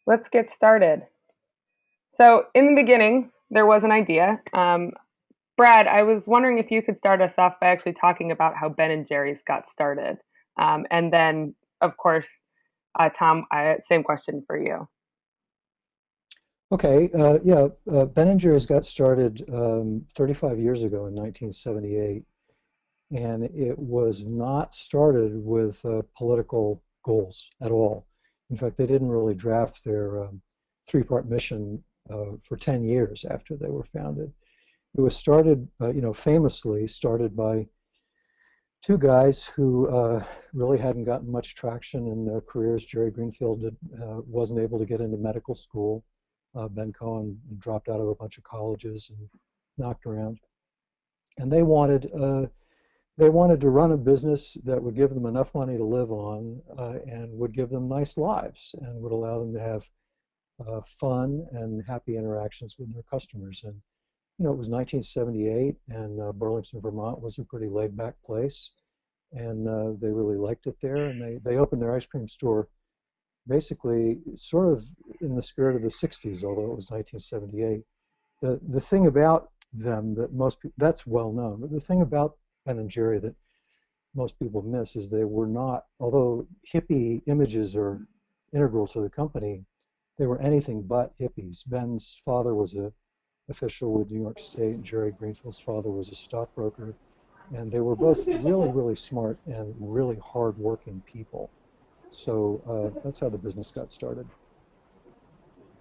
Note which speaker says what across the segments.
Speaker 1: Let's get started. So, in the beginning, there was an idea. Brad, I was wondering if you could start us off by actually talking about how Ben and Jerry's got started. And then, of course, Tom, same question for you.
Speaker 2: Okay, Ben& Jerry's got started 35 years ago in 1978, and it was not started with political goals at all. In fact, they didn't really draft their three-part mission for 10 years after they were founded. It was started, famously started by two guys who really hadn't gotten much traction in their careers. Jerry Greenfield wasn't able to get into medical school. Ben Cohen dropped out of a bunch of colleges and knocked around. And they wanted to run a business that would give them enough money to live on and would give them nice lives and would allow them to have fun and happy interactions with their customers. And it was 1978, and Burlington, Vermont was a pretty laid-back place, and they really liked it there. And they opened their ice cream store basically sort of in the spirit of the 60s, although it was 1978. The thing about them that most people, that's well known, but the thing about Ben and Jerry that most people miss is they were not, although hippie images are integral to the company, they were anything but hippies. Ben's father was a official with New York State, and Jerry Greenfield's father was a stockbroker, and they were both really, really smart and really hard-working people. So that's how the business got started.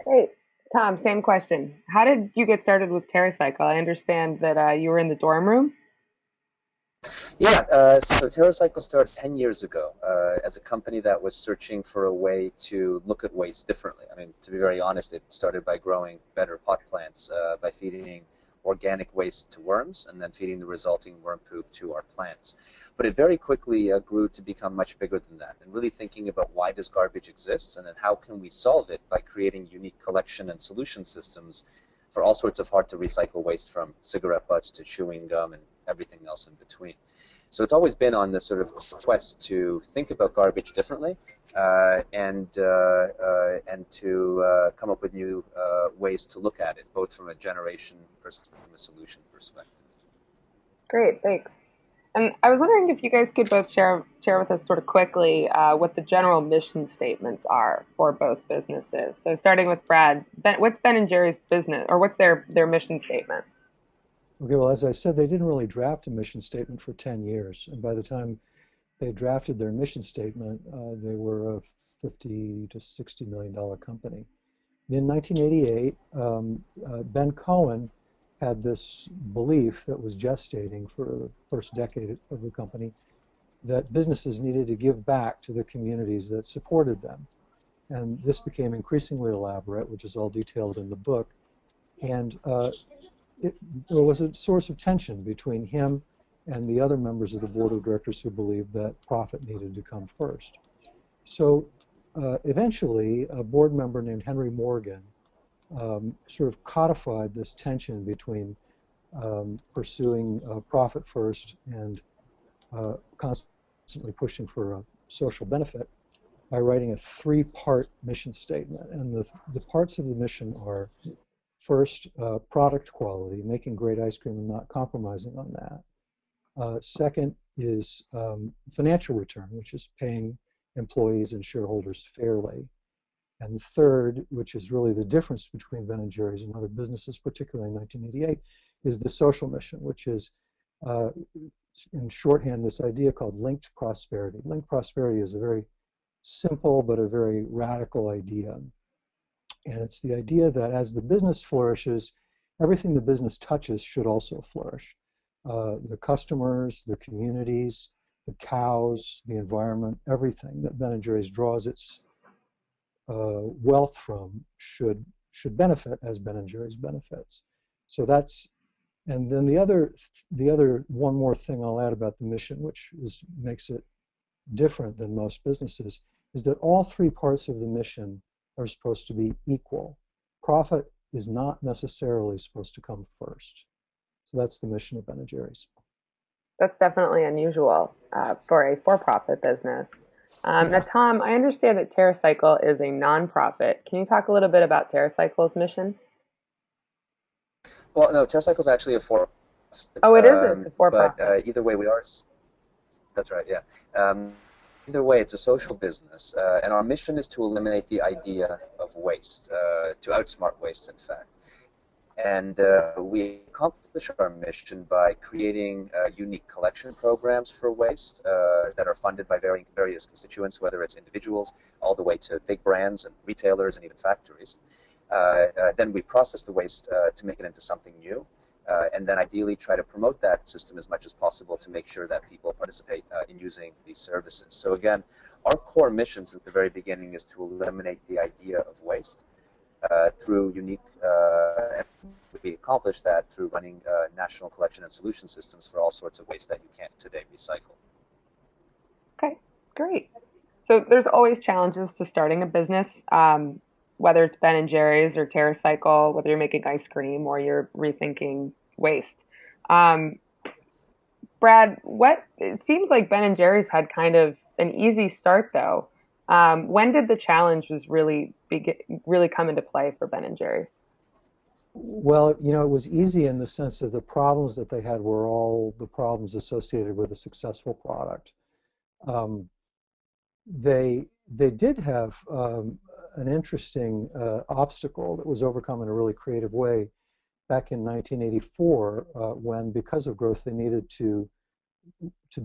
Speaker 1: Great. Tom, same question. How did you get started with TerraCycle? I understand that you were in the dorm room.
Speaker 3: Yeah, so TerraCycle started 10 years ago as a company that was searching for a way to look at waste differently. I mean, to be very honest, it started by growing better pot plants, by feeding organic waste to worms and then feeding the resulting worm poop to our plants. But it very quickly grew to become much bigger than that, and really thinking about why does garbage exist and then how can we solve it by creating unique collection and solution systems for all sorts of hard to recycle waste, from cigarette butts to chewing gum and everything else in between. So it's always been on this sort of quest to think about garbage differently and to come up with new ways to look at it, both from a generation perspective and a solution perspective.
Speaker 1: Great, thanks. And I was wondering if you guys could both share with us sort of quickly what the general mission statements are for both businesses. So starting with Brad, what's Ben and Jerry's business, or what's their mission statement?
Speaker 2: Okay, well, as I said, they didn't really draft a mission statement for 10 years. And by the time they drafted their mission statement, they were a $50 to $60 million company. In 1988, Ben Cohen had this belief that was gestating for the first decade of the company that businesses needed to give back to the communities that supported them. And this became increasingly elaborate, which is all detailed in the book. And there was a source of tension between him and the other members of the board of directors who believed that profit needed to come first. So eventually, a board member named Henry Morgan sort of codified this tension between pursuing profit first and constantly pushing for a social benefit by writing a three-part mission statement. And the parts of the mission are: first, product quality, making great ice cream and not compromising on that. Second is financial return, which is paying employees and shareholders fairly. And third, which is really the difference between Ben and Jerry's and other businesses, particularly in 1988, is the social mission, which is, in shorthand, this idea called linked prosperity. Linked prosperity is a very simple but a very radical idea. And it's the idea that as the business flourishes, everything the business touches should also flourish. The customers, the communities, the cows, the environment, everything that Ben and Jerry's draws its wealth from should benefit as Ben and Jerry's benefits. So that's, and then the other one more thing I'll add about the mission, which makes it different than most businesses, is that all three parts of the mission are supposed to be equal. Profit is not necessarily supposed to come first. So that's the mission of Ben & Jerry's.
Speaker 1: That's definitely unusual for a for-profit business. Now, Tom, I understand that TerraCycle is a nonprofit. Can you talk a little bit about TerraCycle's mission?
Speaker 3: Well, no, TerraCycle is actually a for.
Speaker 1: Oh, it is. It's a
Speaker 3: But
Speaker 1: for-profit.
Speaker 3: either way, we are. That's right. Yeah. Either way, it's a social business, and our mission is to eliminate the idea of waste, to outsmart waste, in fact. And we accomplish our mission by creating unique collection programs for waste that are funded by various constituents, whether it's individuals, all the way to big brands and retailers and even factories. Then we process the waste to make it into something new. And then ideally try to promote that system as much as possible to make sure that people participate in using these services. So again, our core mission since the very beginning is to eliminate the idea of waste through unique, and we accomplish that through running national collection and solution systems for all sorts of waste that you can't today recycle.
Speaker 1: Okay, great. So there's always challenges to starting a business, whether it's Ben and Jerry's or TerraCycle, whether you're making ice cream or you're rethinking waste. Um, Brad, it seems like Ben and Jerry's had kind of an easy start though. When did the challenge was really come into play for Ben and Jerry's?
Speaker 2: Well, it was easy in the sense that the problems that they had were all the problems associated with a successful product. Um, they did have an interesting obstacle that was overcome in a really creative way back in 1984 when, because of growth, they needed to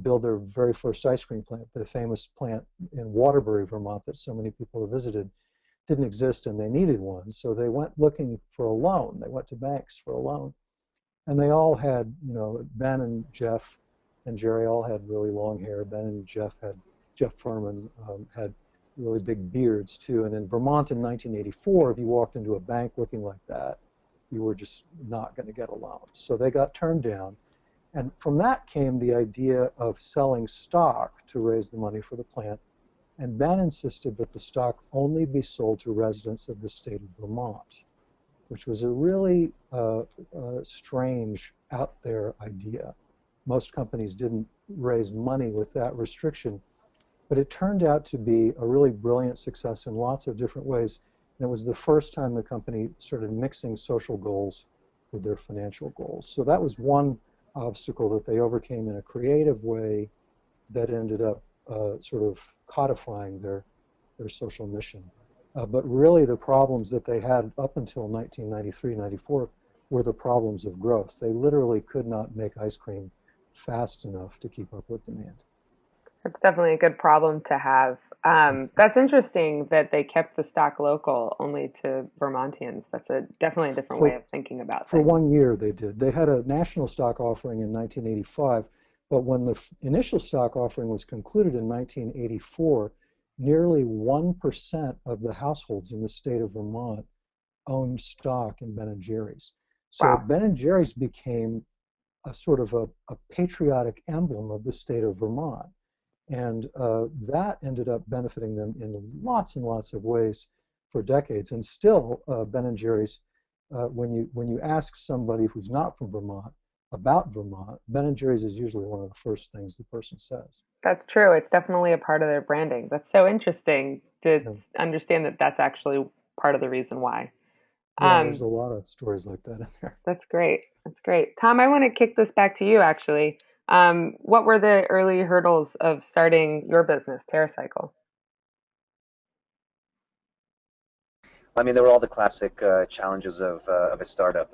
Speaker 2: build their very first ice cream plant. The famous plant in Waterbury, Vermont, that so many people have visited, didn't exist, and they needed one. So they went looking for a loan. They went to banks for a loan, and they all had, Ben and Jeff and Jerry all had really long hair. Ben and Jeff Furman had really big beards too. And in Vermont in 1984, if you walked into a bank looking like that, you were just not going to get a loan. So they got turned down. And from that came the idea of selling stock to raise the money for the plant. And Ben insisted that the stock only be sold to residents of the state of Vermont, which was a really strange, out there idea. Most companies didn't raise money with that restriction, but it turned out to be a really brilliant success in lots of different ways. And it was the first time the company started mixing social goals with their financial goals. So that was one obstacle that they overcame in a creative way that ended up sort of codifying their social mission. But really the problems that they had up until 1993, 94 were the problems of growth. They literally could not make ice cream fast enough to keep up with demand.
Speaker 1: That's definitely a good problem to have. That's interesting that they kept the stock local only to Vermontians. That's definitely a different way of thinking about
Speaker 2: For
Speaker 1: things.
Speaker 2: 1 year they did. They had a national stock offering in 1985, but when the initial stock offering was concluded in 1984, nearly 1% of the households in the state of Vermont owned stock in Ben & Jerry's. So
Speaker 1: Wow.
Speaker 2: Ben & Jerry's became a sort of a patriotic emblem of the state of Vermont. And that ended up benefiting them in lots and lots of ways for decades. And still, Ben & Jerry's, when you ask somebody who's not from Vermont about Vermont, Ben & Jerry's is usually one of the first things the person says.
Speaker 1: That's true. It's definitely a part of their branding. That's so interesting to understand that that's actually part of the reason why.
Speaker 2: Yeah, there's a lot of stories like that in there.
Speaker 1: That's great. That's great. Tom, I want to kick this back to you, actually. What were the early hurdles of starting your business, TerraCycle?
Speaker 3: I mean, there were all the classic challenges of a startup.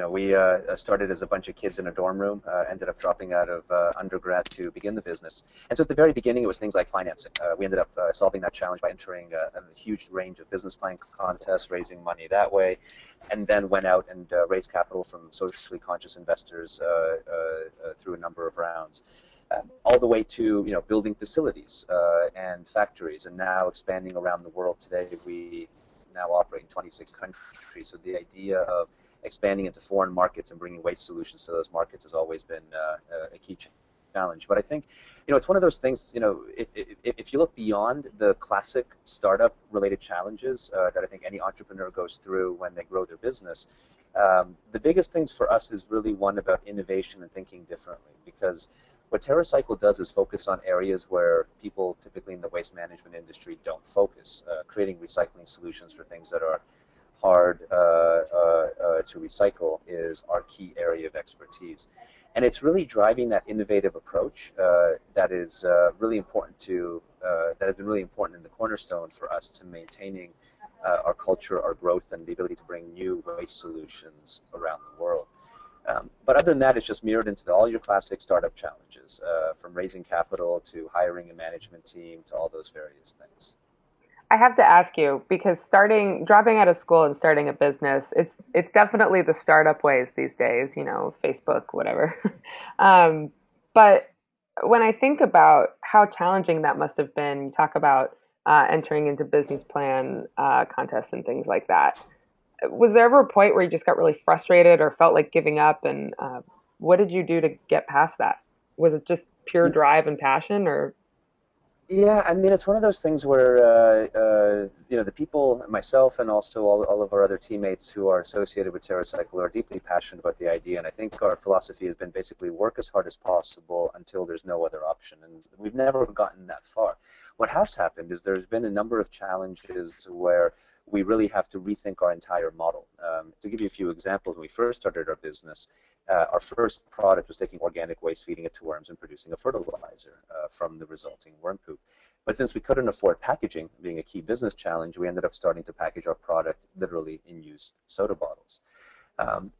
Speaker 3: We started as a bunch of kids in a dorm room, ended up dropping out of undergrad to begin the business. And so at the very beginning, it was things like financing. We ended up solving that challenge by entering a huge range of business plan contests, raising money that way, and then went out and raised capital from socially conscious investors through a number of rounds. All the way to building facilities and factories, and now expanding around the world. Today, we now operate in 26 countries. So the idea of expanding into foreign markets and bringing waste solutions to those markets has always been a key challenge. But I think, it's one of those things, if you look beyond the classic startup-related challenges that I think any entrepreneur goes through when they grow their business, the biggest things for us is really one about innovation and thinking differently. Because what TerraCycle does is focus on areas where people typically in the waste management industry don't focus. Creating recycling solutions for things that are hard to recycle is our key area of expertise. And it's really driving that innovative approach that is really important that has been really important in the cornerstone for us to maintaining our culture, our growth, and the ability to bring new waste solutions around the world. But other than that, it's just mirrored into all your classic startup challenges, from raising capital to hiring a management team to all those various things.
Speaker 1: I have to ask you because dropping out of school and starting a business, it's definitely the startup ways these days, Facebook, whatever. um, but when I think about how challenging that must have been, talk about entering into business plan contests and things like that. Was there ever a point where you just got really frustrated or felt like giving up? And what did you do to get past that? Was it just pure drive and passion, or?
Speaker 3: Yeah, I mean, it's one of those things where, the people, myself and also all of our other teammates who are associated with TerraCycle are deeply passionate about the idea. And I think our philosophy has been basically work as hard as possible until there's no other option. And we've never gotten that far. What has happened is there's been a number of challenges where we really have to rethink our entire model. To give you a few examples, when we first started our business, our first product was taking organic waste, feeding it to worms, and producing a fertilizer from the resulting worm poop. But since we couldn't afford packaging, being a key business challenge, we ended up starting to package our product literally in used soda bottles.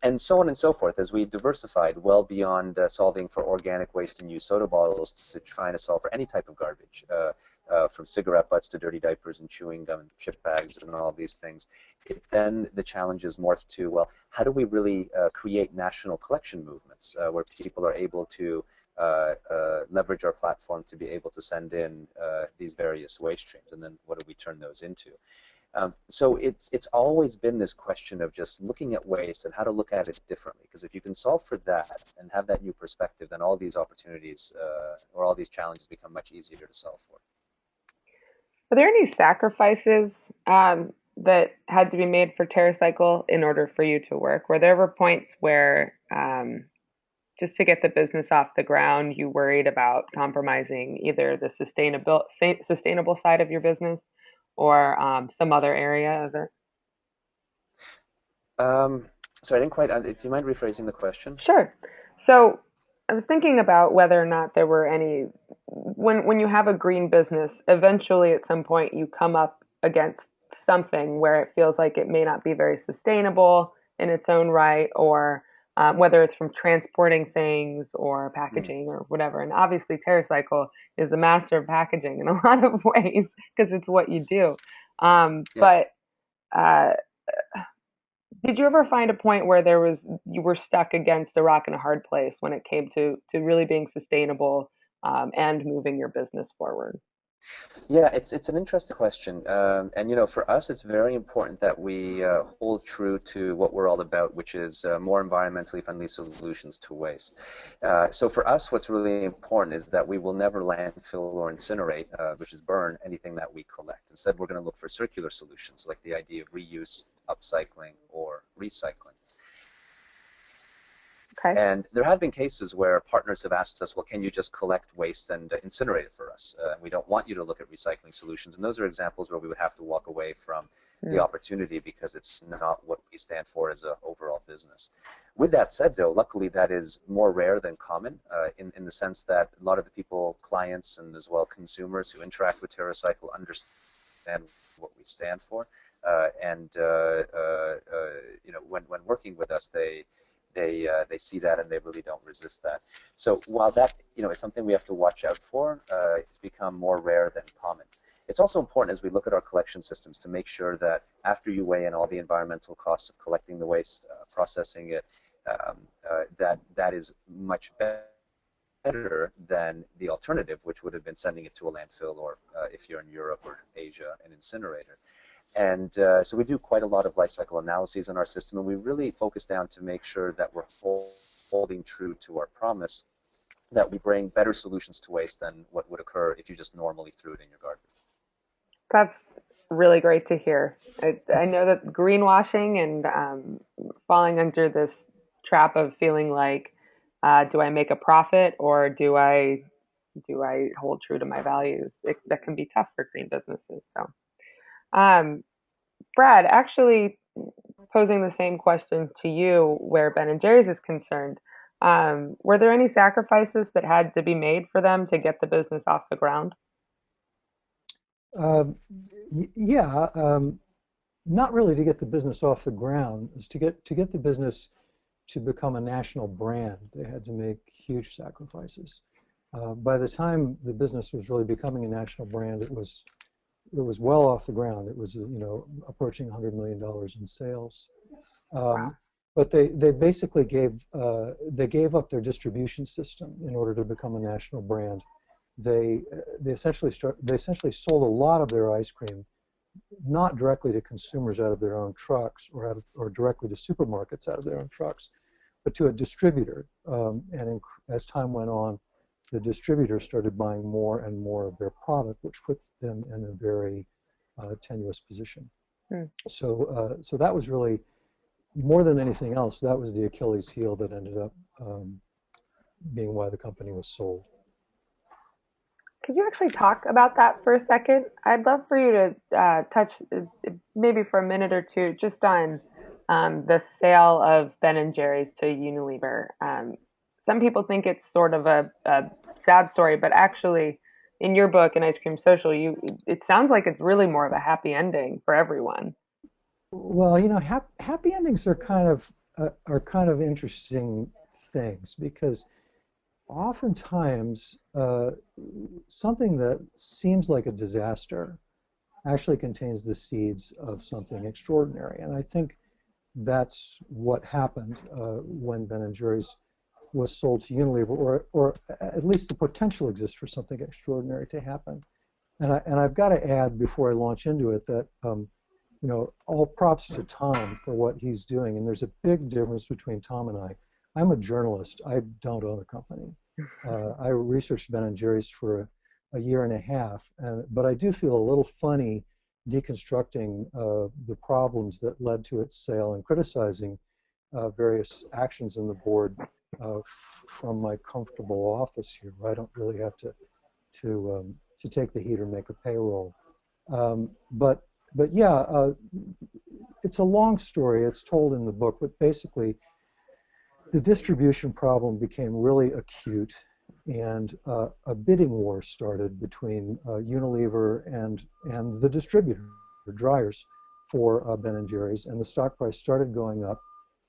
Speaker 3: And so on and so forth, as we diversified well beyond solving for organic waste and used soda bottles to trying to solve for any type of garbage, from cigarette butts to dirty diapers and chewing gum and chip bags and all these things. Then the challenges morphed to, well, how do we really create national collection movements where people are able to leverage our platform to be able to send in these various waste streams, and then what do we turn those into? So it's always been this question of just looking at waste and how to look at it differently. Because if you can solve for that and have that new perspective, then all these opportunities or all these challenges become much easier to solve for.
Speaker 1: Are there any sacrifices that had to be made for TerraCycle in order for you to work? Were there ever points where just to get the business off the ground, you worried about compromising either the sustainable side of your business or some other area of it?
Speaker 3: So I didn't quite. Do you mind rephrasing the question?
Speaker 1: Sure. So I was thinking about whether or not there were any, when you have a green business, eventually at some point you come up against something where it feels like it may not be very sustainable in its own right, or whether it's from transporting things or packaging or whatever. And obviously TerraCycle is the master of packaging in a lot of ways because it's what you do.
Speaker 3: Yeah.
Speaker 1: But did you ever find a point where you were stuck against a rock and a hard place when it came to really being sustainable and moving your business forward?
Speaker 3: Yeah, it's an interesting question, and for us, it's very important that we hold true to what we're all about, which is more environmentally friendly solutions to waste. So for us, what's really important is that we will never landfill or incinerate, which is burn, anything that we collect. Instead, we're going to look for circular solutions, like the idea of reuse, upcycling, or recycling.
Speaker 1: Okay.
Speaker 3: And there have been cases where partners have asked us, well, can you just collect waste and incinerate it for us? We don't want you to look at recycling solutions. And those are examples where we would have to walk away from the opportunity because it's not what we stand for as an overall business. With that said, though, luckily that is more rare than common in the sense that a lot of the people, clients, and as well consumers who interact with TerraCycle understand what we stand for. When working with us, they see that and they really don't resist that. So while that is something we have to watch out for, it's become more rare than common. It's also important as we look at our collection systems to make sure that after you weigh in all the environmental costs of collecting the waste, processing it, that is much better than the alternative, which would have been sending it to a landfill or if you're in Europe or Asia, an incinerator. And so we do quite a lot of life cycle analyses in our system, and we really focus down to make sure that we're holding true to our promise that we bring better solutions to waste than what would occur if you just normally threw it in your garbage.
Speaker 1: That's really great to hear. I know that greenwashing and falling under this trap of feeling like, do I make a profit or do I do I hold true to my values? That can be tough for green businesses. So, um, Brad, actually posing the same question to you where Ben and Jerry's is concerned. Were there any sacrifices that had to be made for them to get the business off the ground?
Speaker 2: Um, yeah, not really to get the business off the ground. Is to get the business to become a national brand. They had to make huge sacrifices. By the time the business was really becoming a national brand, it was well off the ground. It was approaching $100 million in sales.
Speaker 1: Wow.
Speaker 2: But they basically gave up their distribution system in order to become a national brand. They essentially sold a lot of their ice cream not directly to consumers out of their own trucks or directly to supermarkets out of their own trucks, but to a distributor. As time went on, the distributor started buying more and more of their product, which puts them in a very tenuous position.
Speaker 1: Hmm.
Speaker 2: So that was really, more than anything else, that was the Achilles heel that ended up being why the company was sold.
Speaker 1: Could you actually talk about that for a second? I'd love for you to touch maybe for a minute or two just on the sale of Ben and Jerry's to Unilever. Some people think it's sort of a sad story, but actually, in your book, in Ice Cream Social, it sounds like it's really more of a happy ending for everyone.
Speaker 2: Well, happy endings are kind of interesting things because oftentimes something that seems like a disaster actually contains the seeds of something extraordinary. And I think that's what happened when Ben and Jerry's was sold to Unilever, or at least the potential exists for something extraordinary to happen. And I've got to add before I launch into it that all props to Tom for what he's doing. And there's a big difference between Tom and I. I'm a journalist. I don't own a company. I researched Ben & Jerry's for a year and a half, but I do feel a little funny deconstructing the problems that led to its sale and criticizing various actions in the board from my comfortable office here, where I don't really have to take the heat or make a payroll. But yeah, it's a long story. It's told in the book, but basically, the distribution problem became really acute, and a bidding war started between Unilever and the distributor, the dryers, for Ben & Jerry's, and the stock price started going up.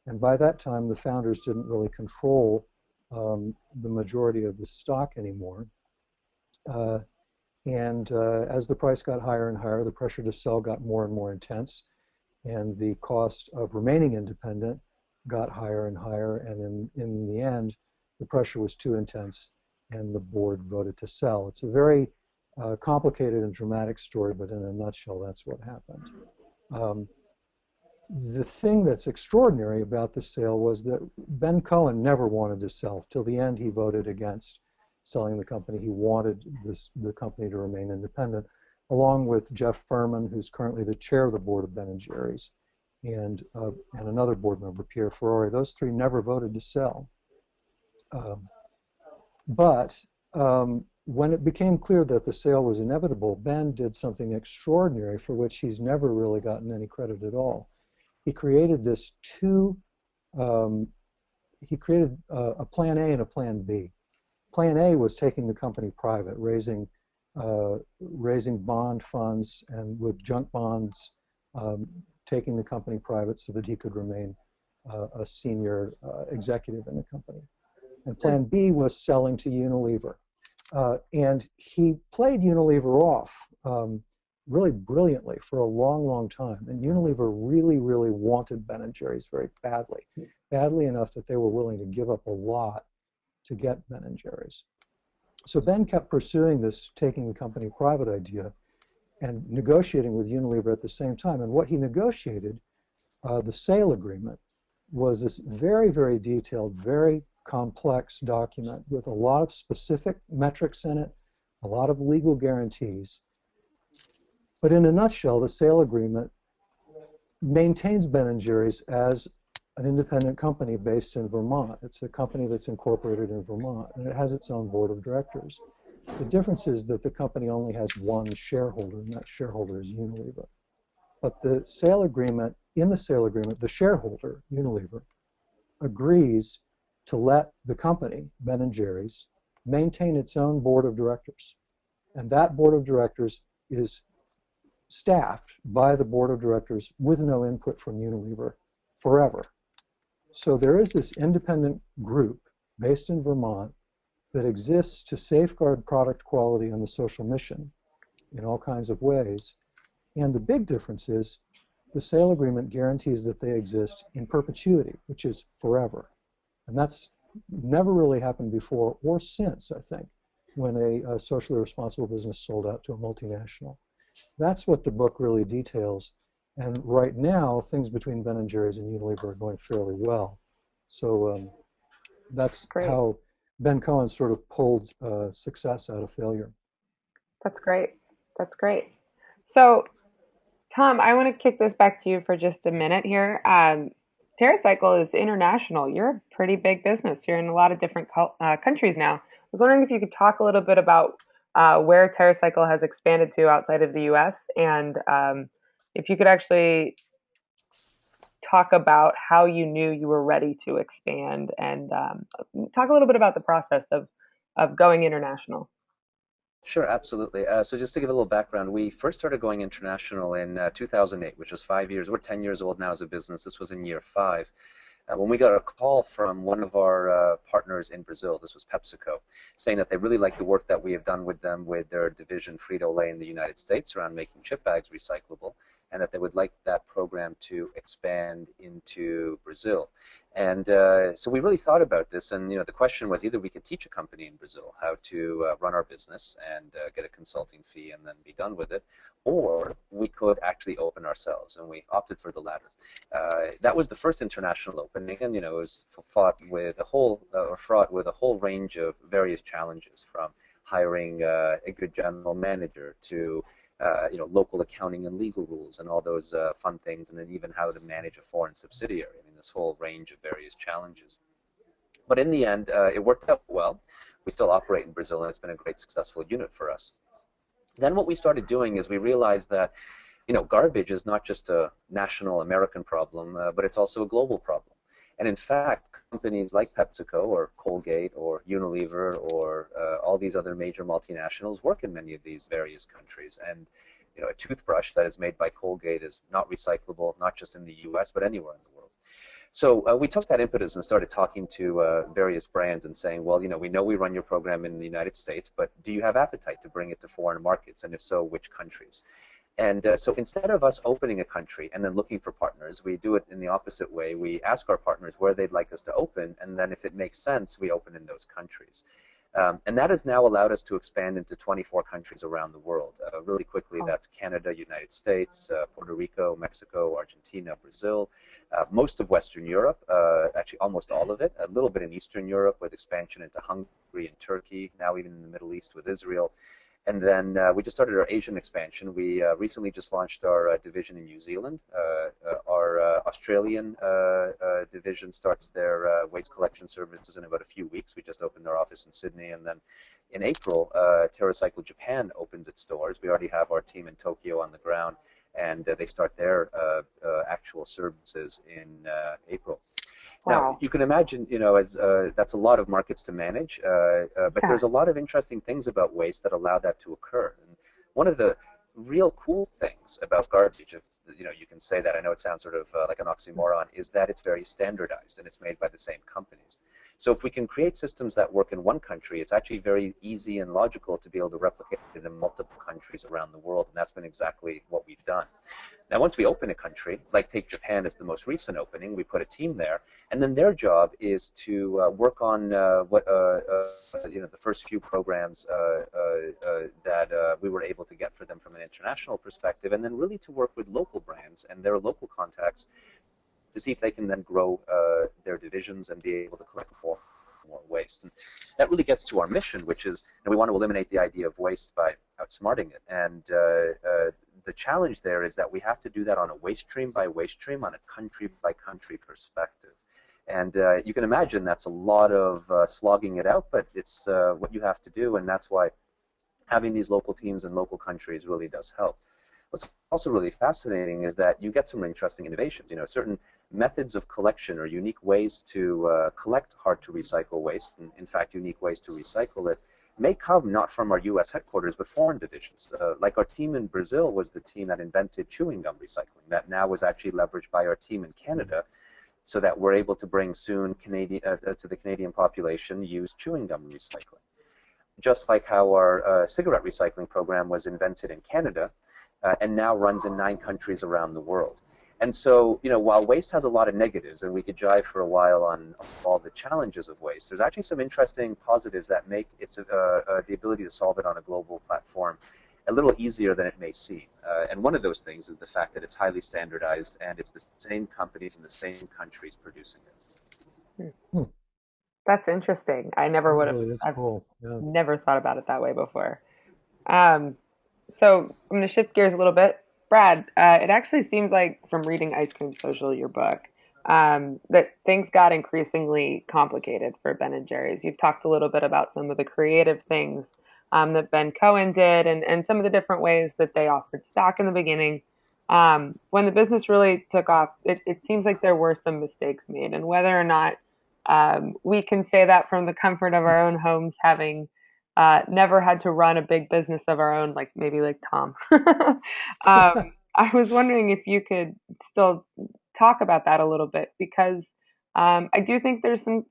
Speaker 2: And by that time, the founders didn't really control the majority of the stock anymore. As the price got higher and higher, the pressure to sell got more and more intense, and the cost of remaining independent got higher and higher, and in the end, the pressure was too intense, and the board voted to sell. It's a very complicated and dramatic story, but in a nutshell, that's what happened. The thing that's extraordinary about the sale was that Ben Cohen never wanted to sell. Till the end, he voted against selling the company. He wanted the company to remain independent, along with Jeff Furman, who's currently the chair of the board of Ben & Jerry's, and another board member, Pierre Ferrari. Those three never voted to sell. But when it became clear that the sale was inevitable, Ben did something extraordinary for which he's never really gotten any credit at all. He created he created a plan A and a plan B. Plan A was taking the company private, raising bond funds, and with junk bonds, taking the company private so that he could remain a senior executive in the company. And Plan B was selling to Unilever. And he played Unilever off really brilliantly for a long, long time. And Unilever really, really wanted Ben & Jerry's very badly, badly enough that they were willing to give up a lot to get Ben & Jerry's. So Ben kept pursuing this taking the company private idea and negotiating with Unilever at the same time. And what he negotiated, the sale agreement, was this very, very detailed, very complex document with a lot of specific metrics in it, a lot of legal guarantees. But in a nutshell, the sale agreement maintains Ben & Jerry's as an independent company based in Vermont. It's a company that's incorporated in Vermont, and it has its own board of directors. The difference is that the company only has one shareholder, and that shareholder is Unilever. But the sale agreement, in the sale agreement, the shareholder, Unilever, agrees to let the company, Ben & Jerry's, maintain its own board of directors. And that board of directors is staffed by the board of directors with no input from Unilever forever. So there is this independent group based in Vermont that exists to safeguard product quality and the social mission in all kinds of ways. And the big difference is the sale agreement guarantees that they exist in perpetuity, which is forever. And that's never really happened before or since, I think, when a socially responsible business sold out to a multinational. That's what the book really details. And right now, things between Ben & Jerry's and Unilever are going fairly well. So that's
Speaker 1: Great.
Speaker 2: how Ben Cohen sort of pulled success out of failure.
Speaker 1: That's great. That's great. So, Tom, I want to kick this back to you for just a minute here. TerraCycle is international. You're a pretty big business. You're in a lot of different countries now. I was wondering if you could talk a little bit about where TerraCycle has expanded to outside of the U.S. and if you could actually talk about how you knew you were ready to expand and talk a little bit about the process of going international.
Speaker 3: Sure, absolutely. So just to give a little background, we first started going international in 2008, which was 5 years. We're 10 years old now as a business. This was in year 5. When we got a call from one of our partners in Brazil, this was PepsiCo, saying that they really liked the work that we have done with them with their division Frito-Lay in the United States around making chip bags recyclable, and that they would like that program to expand into Brazil. And so we really thought about this, and the question was either we could teach a company in Brazil how to run our business and get a consulting fee and then be done with it, or we could actually open ourselves, and we opted for the latter. That was the first international opening, and it was fraught with a whole range of various challenges, from hiring a good general manager to local accounting and legal rules and all those fun things, and then even how to manage a foreign subsidiary. I mean, this whole range of various challenges. But in the end, it worked out well. We still operate in Brazil, and it's been a great successful unit for us. Then what we started doing is we realized that, garbage is not just a national American problem, but it's also a global problem. And in fact, companies like PepsiCo or Colgate or Unilever or all these other major multinationals work in many of these various countries. And a toothbrush that is made by Colgate is not recyclable, not just in the U.S., but anywhere in the world. So we took that impetus and started talking to various brands and saying, well, we know we run your program in the United States, but do you have appetite to bring it to foreign markets? And if so, which countries? And so instead of us opening a country and then looking for partners, we do it in the opposite way. We ask our partners where they'd like us to open, and then if it makes sense, we open in those countries. And that has now allowed us to expand into 24 countries around the world. Really quickly, that's Canada, United States, Puerto Rico, Mexico, Argentina, Brazil, most of Western Europe, actually almost all of it, a little bit in Eastern Europe with expansion into Hungary and Turkey, now even in the Middle East with Israel. And then we just started our Asian expansion. We recently just launched our division in New Zealand. Our Australian division starts their waste collection services in about a few weeks. We just opened our office in Sydney. And then in April, TerraCycle Japan opens its doors. We already have our team in Tokyo on the ground, and they start their actual services in April. Now,
Speaker 1: Wow.
Speaker 3: you can imagine, as that's a lot of markets to manage, but there's a lot of interesting things about waste that allow that to occur. And one of the real cool things about garbage, if you can say that, I know it sounds sort of like an oxymoron, is that it's very standardized and it's made by the same companies. So if we can create systems that work in one country, it's actually very easy and logical to be able to replicate it in multiple countries around the world, and that's been exactly what we've done. Now, once we open a country, like take Japan as the most recent opening, we put a team there, and then their job is to work on the first few programs that we were able to get for them from an international perspective, and then really to work with local brands and their local contacts to see if they can then grow their divisions and be able to collect more waste. And that really gets to our mission, which is we want to eliminate the idea of waste by outsmarting it. And the challenge there is that we have to do that on a waste stream by waste stream, on a country by country perspective. And you can imagine that's a lot of slogging it out, but it's what you have to do, and that's why having these local teams in local countries really does help. What's also really fascinating is that you get some interesting innovations. You know, certain methods of collection or unique ways to collect hard-to-recycle waste, and in fact, unique ways to recycle it, may come not from our U.S. headquarters, but foreign divisions. Like our team in Brazil was the team that invented chewing gum recycling. That now was actually leveraged by our team in Canada, so that we're able to bring soon to the Canadian population used chewing gum recycling. Just like how our cigarette recycling program was invented in Canada and now runs in 9 countries around the world. And so, you know, while waste has a lot of negatives, and we could jive for a while on all the challenges of waste, there's actually some interesting positives that make its the ability to solve it on a global platform a little easier than it may seem. And one of those things is the fact that it's highly standardized and it's the same companies in the same countries producing it.
Speaker 1: That's interesting. I never would have.
Speaker 2: Really is
Speaker 1: I've
Speaker 2: cool. Yeah.
Speaker 1: never thought about it that way before. Um, so I'm going to shift gears a little bit. Brad, it actually seems like from reading Ice Cream Social, your book, that things got increasingly complicated for Ben and Jerry's. You've talked a little bit about some of the creative things that Ben Cohen did, and some of the different ways that they offered stock in the beginning. When the business really took off, it seems like there were some mistakes made, and whether or not we can say that from the comfort of our own homes, having never had to run a big business of our own, like maybe like Tom. I was wondering if you could still talk about that a little bit, because I do think there's some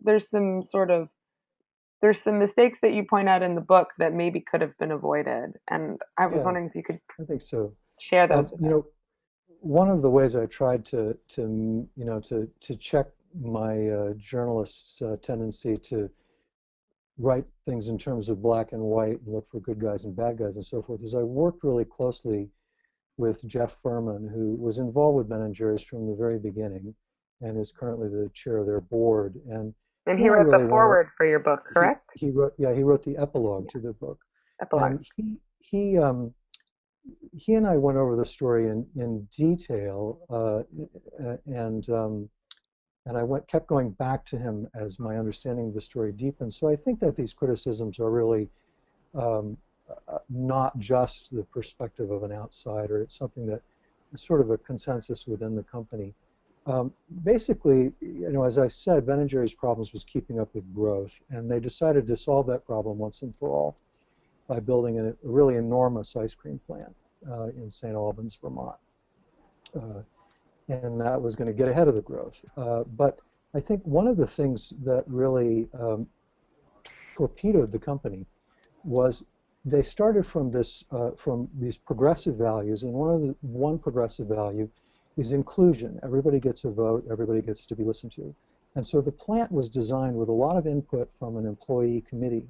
Speaker 1: mistakes that you point out in the book that maybe could have been avoided, and I was
Speaker 2: Yeah,
Speaker 1: wondering if you could
Speaker 2: I think so.
Speaker 1: share those with
Speaker 2: You
Speaker 1: us.
Speaker 2: know, one of the ways I tried to check my journalist's tendency to write things in terms of black and white and look for good guys and bad guys and so forth is I worked really closely with Jeff Furman, who was involved with Ben & Jerry's from the very beginning and is currently the chair of their board. And
Speaker 1: And
Speaker 2: he
Speaker 1: he
Speaker 2: and I
Speaker 1: wrote
Speaker 2: really
Speaker 1: the
Speaker 2: went,
Speaker 1: forward for your book, correct?
Speaker 2: he wrote, yeah, he wrote the epilogue to the book.
Speaker 1: Epilogue.
Speaker 2: And he and I went over the story in detail, and I kept going back to him as my understanding of the story deepened. So I think that these criticisms are really not just the perspective of an outsider. It's something that is sort of a consensus within the company. Basically, you know, as I said, Ben & Jerry's problems was keeping up with growth, and they decided to solve that problem once and for all by building a really enormous ice cream plant in St. Albans, Vermont. And that was going to get ahead of the growth. But I think one of the things that really torpedoed the company was they started from these progressive values, and one progressive value is inclusion. Everybody gets a vote, everybody gets to be listened to. And so the plant was designed with a lot of input from an employee committee.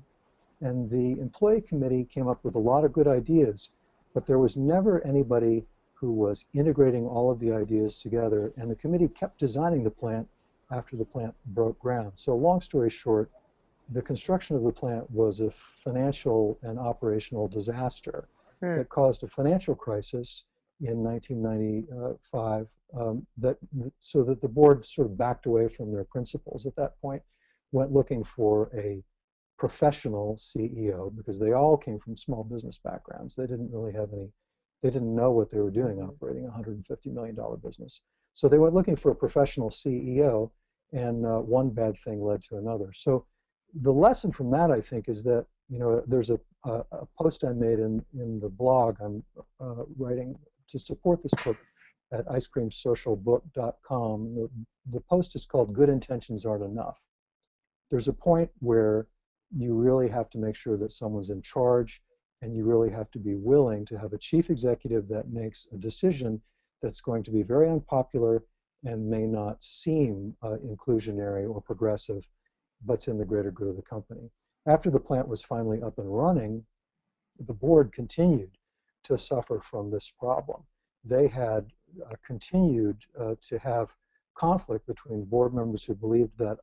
Speaker 2: And the employee committee came up with a lot of good ideas, but there was never anybody who was integrating all of the ideas together, and the committee kept designing the plant after the plant broke ground. So long story short, the construction of the plant was a financial and operational disaster that caused a financial crisis in 1995, so that the board sort of backed away from their principles at that point, went looking for a professional CEO, because they all came from small business backgrounds. They didn't really have any, they didn't know what they were doing operating a $150 million business. So they went looking for a professional CEO, and one bad thing led to another. So the lesson from that, I think, is that, you know, there's a post I made in the blog I'm writing to support this book at icecreamsocialbook.com. The post is called "Good Intentions Aren't Enough." There's a point where you really have to make sure that someone's in charge, and you really have to be willing to have a chief executive that makes a decision that's going to be very unpopular and may not seem inclusionary or progressive, but's in the greater good of the company. After the plant was finally up and running, the board continued to suffer from this problem. They had continued to have conflict between board members who believed that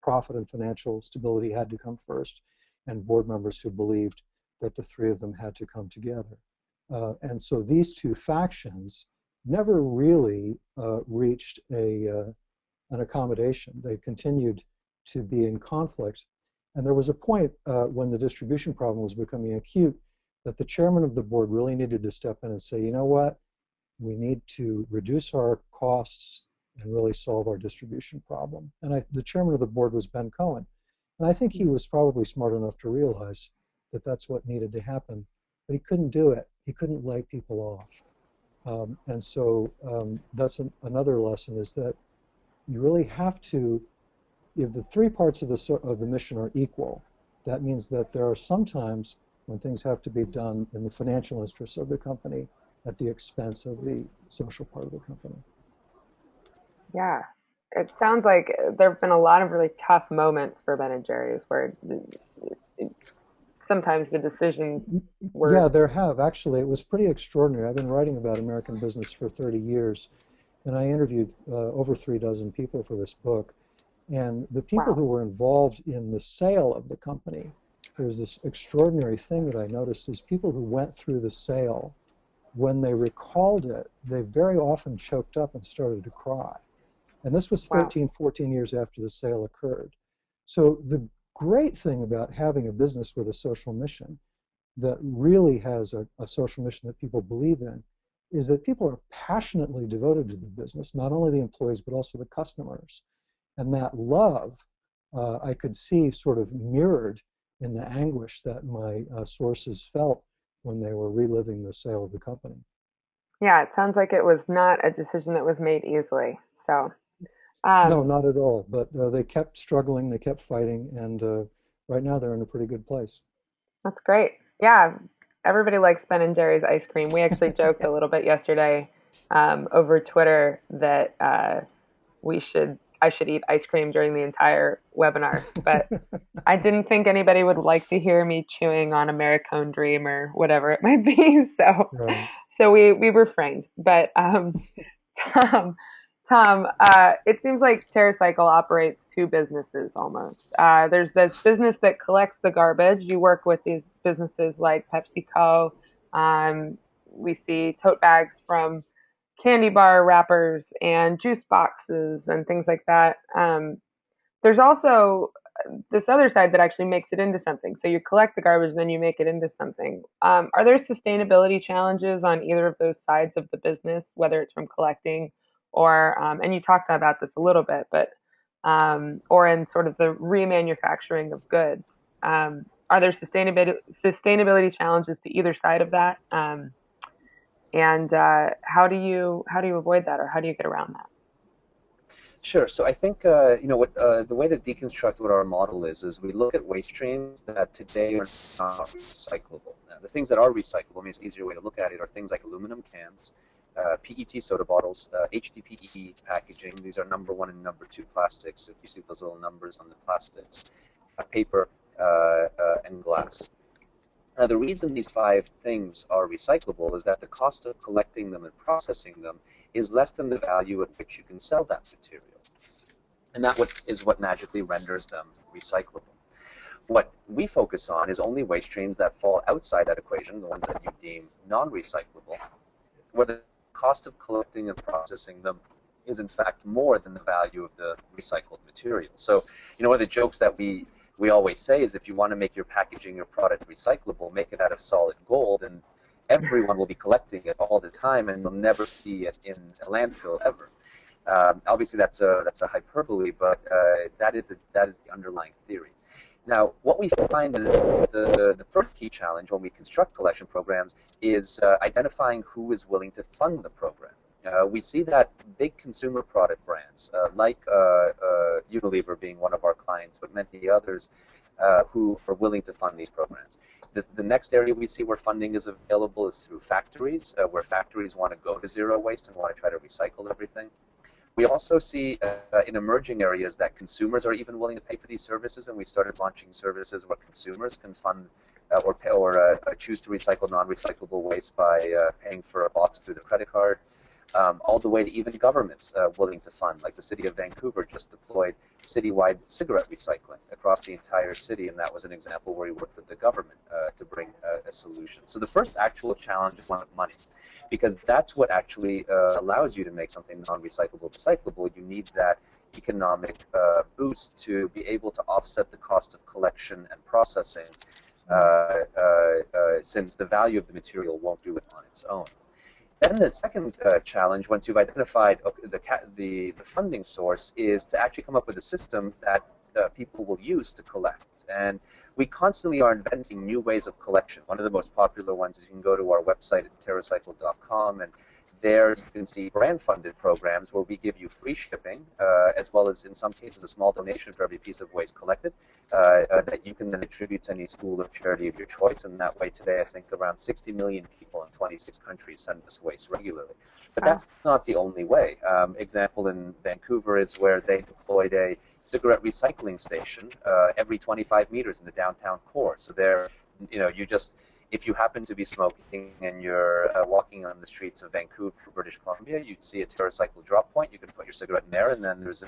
Speaker 2: profit and financial stability had to come first, and board members who believed that the three of them had to come together. And so these two factions never really reached an accommodation. They continued to be in conflict. And there was a point when the distribution problem was becoming acute that the chairman of the board really needed to step in and say, you know what, we need to reduce our costs and really solve our distribution problem. And the chairman of the board was Ben Cohen. And I think he was probably smart enough to realize that that's what needed to happen. But he couldn't do it. He couldn't lay people off. And so that's another lesson, is that you really have to, if the three parts of the mission are equal, that means that there are some times when things have to be done in the financial interests of the company at the expense of the social part of the company.
Speaker 1: Yeah. It sounds like there have been a lot of really tough moments for Ben and Jerry's where sometimes the decisions were.
Speaker 2: Yeah, there have. Actually, it was pretty extraordinary. I've been writing about American business for 30 years, and I interviewed over 36 people for this book. And the people who were involved in the sale of the company, there's this extraordinary thing that I noticed, is people who went through the sale, when they recalled it, they very often choked up and started to cry. And this was 13, 14 years after the sale occurred. So the great thing about having a business with a social mission that really has a social mission that people believe in is that people are passionately devoted to the business, not only the employees, but also the customers. And that love, I could see sort of mirrored in the anguish that my sources felt when they were reliving the sale of the company.
Speaker 1: Yeah, it sounds like it was not a decision that was made easily. So.
Speaker 2: No, not at all. But they kept struggling, they kept fighting, and right now they're in a pretty good place.
Speaker 1: That's great. Yeah, everybody likes Ben and Jerry's ice cream. We actually joked a little bit yesterday over Twitter that I should eat ice cream during the entire webinar, but I didn't think anybody would like to hear me chewing on Americone Dream or whatever it might be. So,
Speaker 2: right.
Speaker 1: So we refrained. But Tom, it seems like TerraCycle operates two businesses almost. There's this business that collects the garbage. You work with these businesses like PepsiCo. We see tote bags from candy bar wrappers and juice boxes and things like that. There's also this other side that actually makes it into something. So you collect the garbage, then you make it into something. Are there sustainability challenges on either of those sides of the business, whether it's from collecting or, and you talked about this a little bit, but, or in sort of the remanufacturing of goods? Are there sustainability challenges to either side of that? And how do you avoid that, or how do you get around that?
Speaker 3: Sure. So I think you know what the way to deconstruct what our model is we look at waste streams that today are not recyclable. Now, the things that are recyclable, I mean, it's an easier way to look at it, are things like aluminum cans, PET soda bottles, HDPE packaging. These are number 1 and number 2 plastics. If you see those little numbers on the plastics, paper, and glass. Now, the reason these 5 things are recyclable is that the cost of collecting them and processing them is less than the value at which you can sell that material. And that is what magically renders them recyclable. What we focus on is only waste streams that fall outside that equation, the ones that you deem non-recyclable, where the cost of collecting and processing them is in fact more than the value of the recycled material. So, you know, one of the jokes that we always say is, if you want to make your packaging, your product recyclable, make it out of solid gold, and everyone will be collecting it all the time, and you'll never see it in a landfill ever. Obviously, that's a hyperbole, but that is the underlying theory. Now, what we find is the first key challenge when we construct collection programs is identifying who is willing to fund the program. We see that big consumer product brands, like Unilever being one of our clients, but many others who are willing to fund these programs. The next area we see where funding is available is through factories, where factories want to go to zero waste and want to try to recycle everything. We also see in emerging areas that consumers are even willing to pay for these services, and we started launching services where consumers can fund or choose to recycle non-recyclable waste by paying for a box through the credit card. All the way to even governments willing to fund, like the city of Vancouver just deployed citywide cigarette recycling across the entire city, and that was an example where we worked with the government to bring a solution. So the first actual challenge is one of money, because that's what actually allows you to make something non-recyclable recyclable. You need that economic boost to be able to offset the cost of collection and processing since the value of the material won't do it on its own. Then the second challenge, once you've identified the funding source, is to actually come up with a system that people will use to collect. And we constantly are inventing new ways of collection. One of the most popular ones is you can go to our website at TerraCycle.com, and there you can see grant-funded programs where we give you free shipping, as well as, in some cases, a small donation for every piece of waste collected that you can then attribute to any school or charity of your choice. And that way, today, I think around 60 million people in 26 countries send us waste regularly. But that's not the only way. Example in Vancouver is where they deployed a cigarette recycling station every 25 meters in the downtown core. So there, if you happen to be smoking and you're walking on the streets of Vancouver, British Columbia, you'd see a TerraCycle drop point. You can put your cigarette in there, and then there's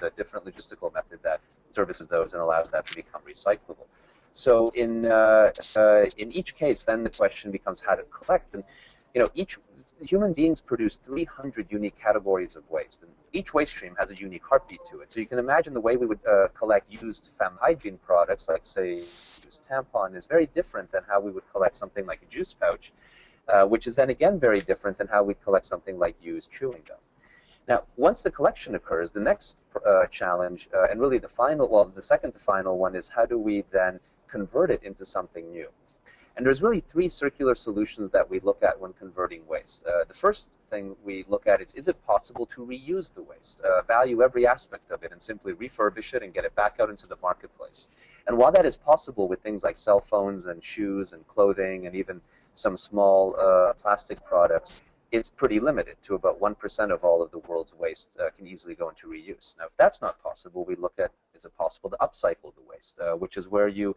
Speaker 3: a different logistical method that services those and allows that to become recyclable. So in each case, then the question becomes how to collect. And human beings produce 300 unique categories of waste, and each waste stream has a unique heartbeat to it. So you can imagine the way we would collect used femme hygiene products, like say used tampon, is very different than how we would collect something like a juice pouch, which is then again very different than how we'd collect something like used chewing gum. Now, once the collection occurs, the next challenge, and really the second to final one, is how do we then convert it into something new? And there's really three circular solutions that we look at when converting waste. The first thing we look at is it possible to reuse the waste, value every aspect of it, and simply refurbish it and get it back out into the marketplace. And while that is possible with things like cell phones and shoes and clothing and even some small plastic products, it's pretty limited to about 1% of all of the world's waste can easily go into reuse. Now, if that's not possible, we look at, is it possible to upcycle the waste, which is where you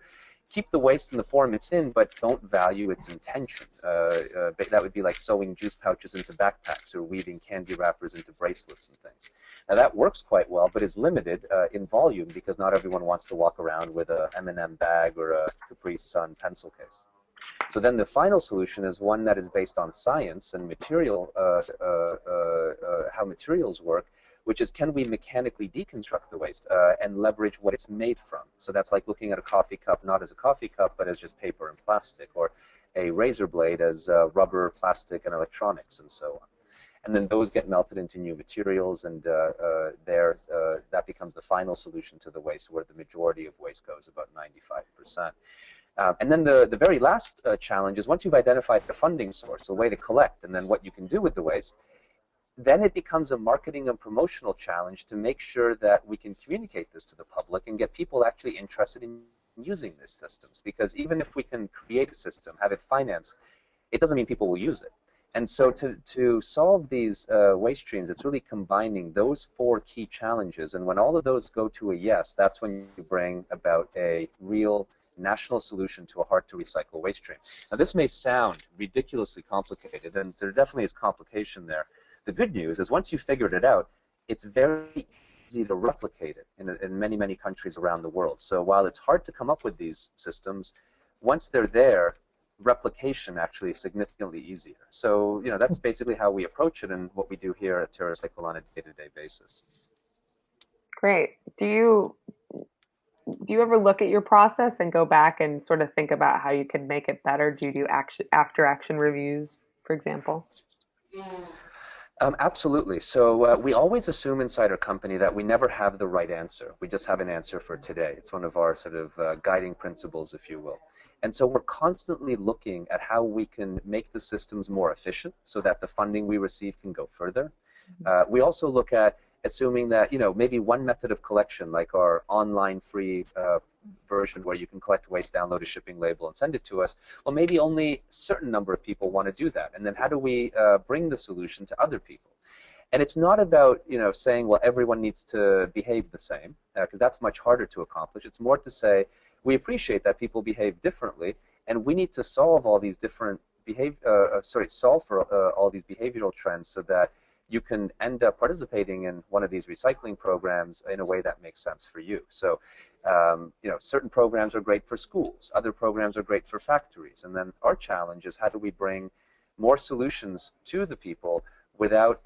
Speaker 3: keep the waste in the form it's in, but don't value its intention. That would be like sewing juice pouches into backpacks or weaving candy wrappers into bracelets and things. Now that works quite well, but is limited in volume because not everyone wants to walk around with a M&M bag or a Capri Sun pencil case. So then the final solution is one that is based on science and material, how materials work, which is, can we mechanically deconstruct the waste and leverage what it's made from? So that's like looking at a coffee cup not as a coffee cup, but as just paper and plastic, or a razor blade as rubber, plastic, and electronics, and so on. And then those get melted into new materials, and that becomes the final solution to the waste, where the majority of waste goes, about 95%. And then the very last challenge is, once you've identified the funding source, a way to collect, and then what you can do with the waste, then it becomes a marketing and promotional challenge to make sure that we can communicate this to the public and get people actually interested in using these systems. Because even if we can create a system, have it financed, it doesn't mean people will use it. And so to solve these waste streams, it's really combining those four key challenges. And when all of those go to a yes, that's when you bring about a real national solution to a hard-to-recycle waste stream. Now, this may sound ridiculously complicated, and there definitely is complication there. The good news is, once you've figured it out, it's very easy to replicate it in many, many countries around the world. So while it's hard to come up with these systems, once they're there, replication actually is significantly easier. So, that's basically how we approach it and what we do here at TerraCycle on a day-to-day basis.
Speaker 1: Great. Do you ever look at your process and go back and sort of think about how you can make it better? Do you do after-action reviews, for example?
Speaker 3: Absolutely. So we always assume inside our company that we never have the right answer. We just have an answer for today. It's one of our sort of guiding principles, if you will. And so we're constantly looking at how we can make the systems more efficient so that the funding we receive can go further. We also look at assuming that, maybe one method of collection, like our online free version where you can collect waste, download a shipping label, and send it to us, well, maybe only a certain number of people want to do that. And then how do we bring the solution to other people? And it's not about, saying, well, everyone needs to behave the same, because that's much harder to accomplish. It's more to say, we appreciate that people behave differently, and we need to solve all these different solve for all these behavioral trends so that you can end up participating in one of these recycling programs in a way that makes sense for you. So, certain programs are great for schools, other programs are great for factories, and then our challenge is, how do we bring more solutions to the people without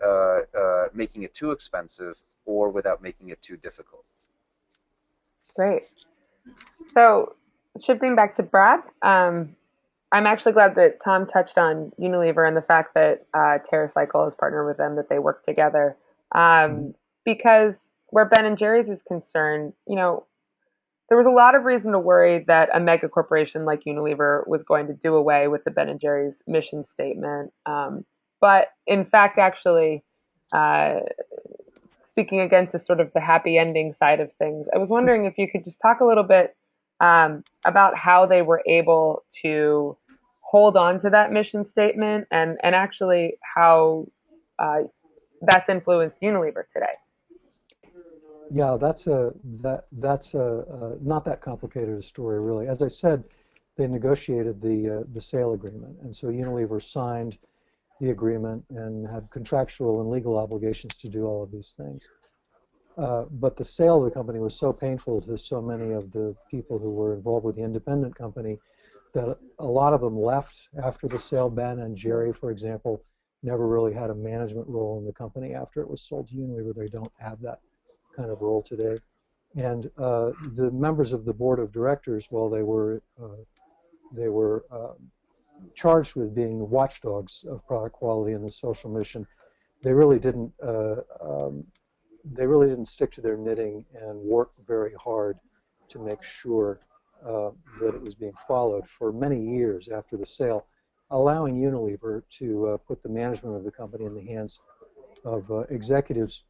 Speaker 3: making it too expensive or without making it too difficult?
Speaker 1: Great. So shifting back to Brad, I'm actually glad that Tom touched on Unilever and the fact that TerraCycle has partnered with them, that they work together.
Speaker 2: Mhm.
Speaker 1: Because where Ben and Jerry's is concerned, there was a lot of reason to worry that a mega corporation like Unilever was going to do away with the Ben and Jerry's mission statement. But in fact, actually, uh, speaking again to sort of the happy ending side of things, I was wondering if you could just talk a little bit about how they were able to hold on to that mission statement and actually how uh, that's influenced Unilever today.
Speaker 2: Yeah, that's not that complicated a story really. As I said, they negotiated the sale agreement, and so Unilever signed the agreement and had contractual and legal obligations to do all of these things. But the sale of the company was so painful to so many of the people who were involved with the independent company that a lot of them left after the sale. Ben and Jerry, for example, never really had a management role in the company after it was sold to Unilever. They don't have that kind of role today. And the members of the board of directors, while they were charged with being the watchdogs of product quality and the social mission, they really didn't they really didn't stick to their knitting and work very hard to make sure that it was being followed for many years after the sale, allowing Unilever to put the management of the company in the hands of executives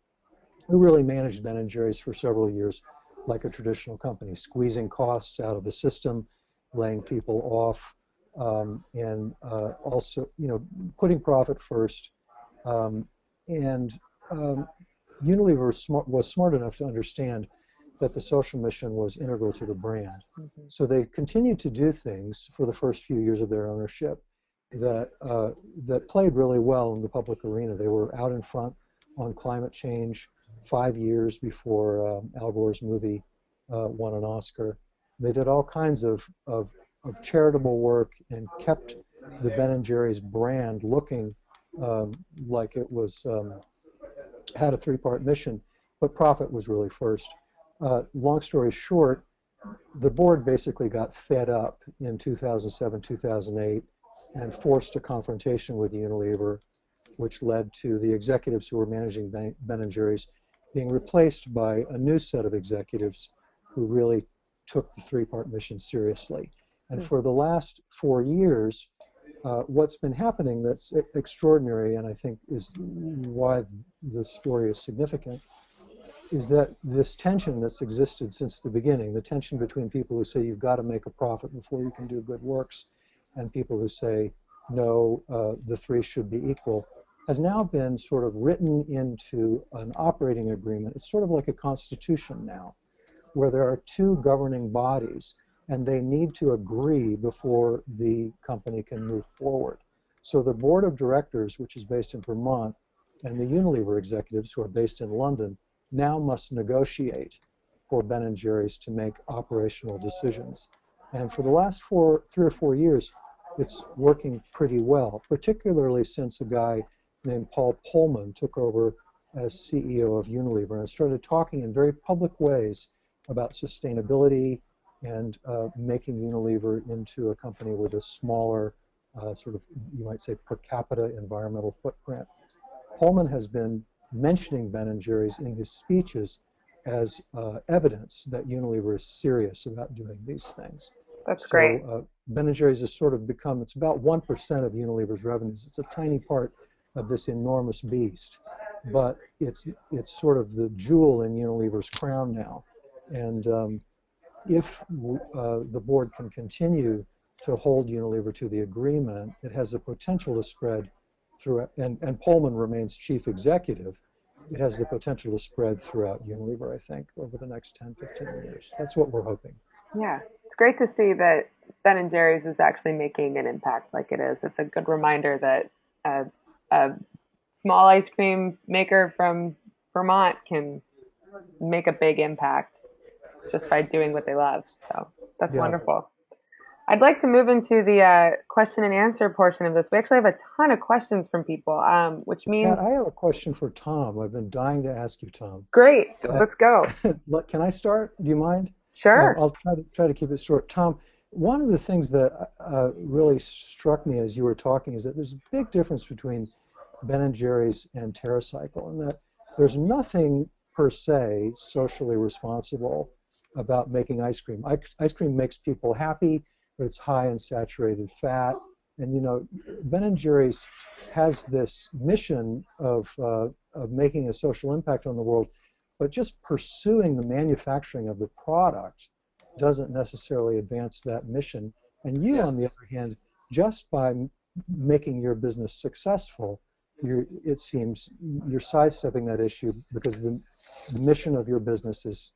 Speaker 2: who really managed Ben & Jerry's for several years like a traditional company, squeezing costs out of the system, laying people off, and also, putting profit first. Um, and Unilever was smart enough to understand that the social mission was integral to the brand.
Speaker 1: Mm-hmm.
Speaker 2: So they continued to do things for the first few years of their ownership that played really well in the public arena. They were out in front on climate change 5 years before Al Gore's movie won an Oscar. They did all kinds of charitable work and kept the Ben & Jerry's brand looking like it was had a three-part mission, but profit was really first. Long story short, the board basically got fed up in 2007, 2008, and forced a confrontation with Unilever, which led to the executives who were managing Ben & Jerry's being replaced by a new set of executives who really took the three-part mission seriously. And for the last 4 years, what's been happening that's extraordinary, and I think is why the story is significant, is that this tension that's existed since the beginning, the tension between people who say you've got to make a profit before you can do good works, and people who say, no, the three should be equal, has now been sort of written into an operating agreement. It's sort of like a constitution now, where there are two governing bodies, and they need to agree before the company can move forward. So the board of directors, which is based in Vermont, and the Unilever executives, who are based in London, now must negotiate for Ben & Jerry's to make operational decisions. And for the last 3 or 4 years, it's working pretty well, particularly since a guy named Paul Polman took over as CEO of Unilever and started talking in very public ways about sustainability and making Unilever into a company with a smaller, sort of, you might say, per capita environmental footprint. Pullman has been mentioning Ben & Jerry's in his speeches as evidence that Unilever is serious about doing these things.
Speaker 1: That's great.
Speaker 2: So Ben & Jerry's has sort of become, it's about 1% of Unilever's revenues. It's a tiny part of this enormous beast, but it's sort of the jewel in Unilever's crown now. And if the board can continue to hold Unilever to the agreement, it has the potential to spread through, and Pullman remains chief executive, it has the potential to spread throughout Unilever, I think, over the next 10, 15 years. That's what we're hoping.
Speaker 1: Yeah, it's great to see that Ben & Jerry's is actually making an impact like it is. It's a good reminder that a small ice cream maker from Vermont can make a big impact just by doing what they love. So that's wonderful. I'd like to move into the question and answer portion of this. We actually have a ton of questions from people, which means...
Speaker 2: Kat, I have a question for Tom. I've been dying to ask you, Tom.
Speaker 1: Great, let's go.
Speaker 2: Can I start? Do you mind?
Speaker 1: Sure.
Speaker 2: I'll try to keep it short. Tom, one of the things that really struck me as you were talking is that there's a big difference between Ben & Jerry's and TerraCycle, and that there's nothing per se socially responsible about making ice cream. Ice cream makes people happy, but it's high in saturated fat. And you know, Ben & Jerry's has this mission of making a social impact on the world, but just pursuing the manufacturing of the product doesn't necessarily advance that mission. And you, on the other hand, just by making your business successful, it seems you're sidestepping that issue because the mission of your business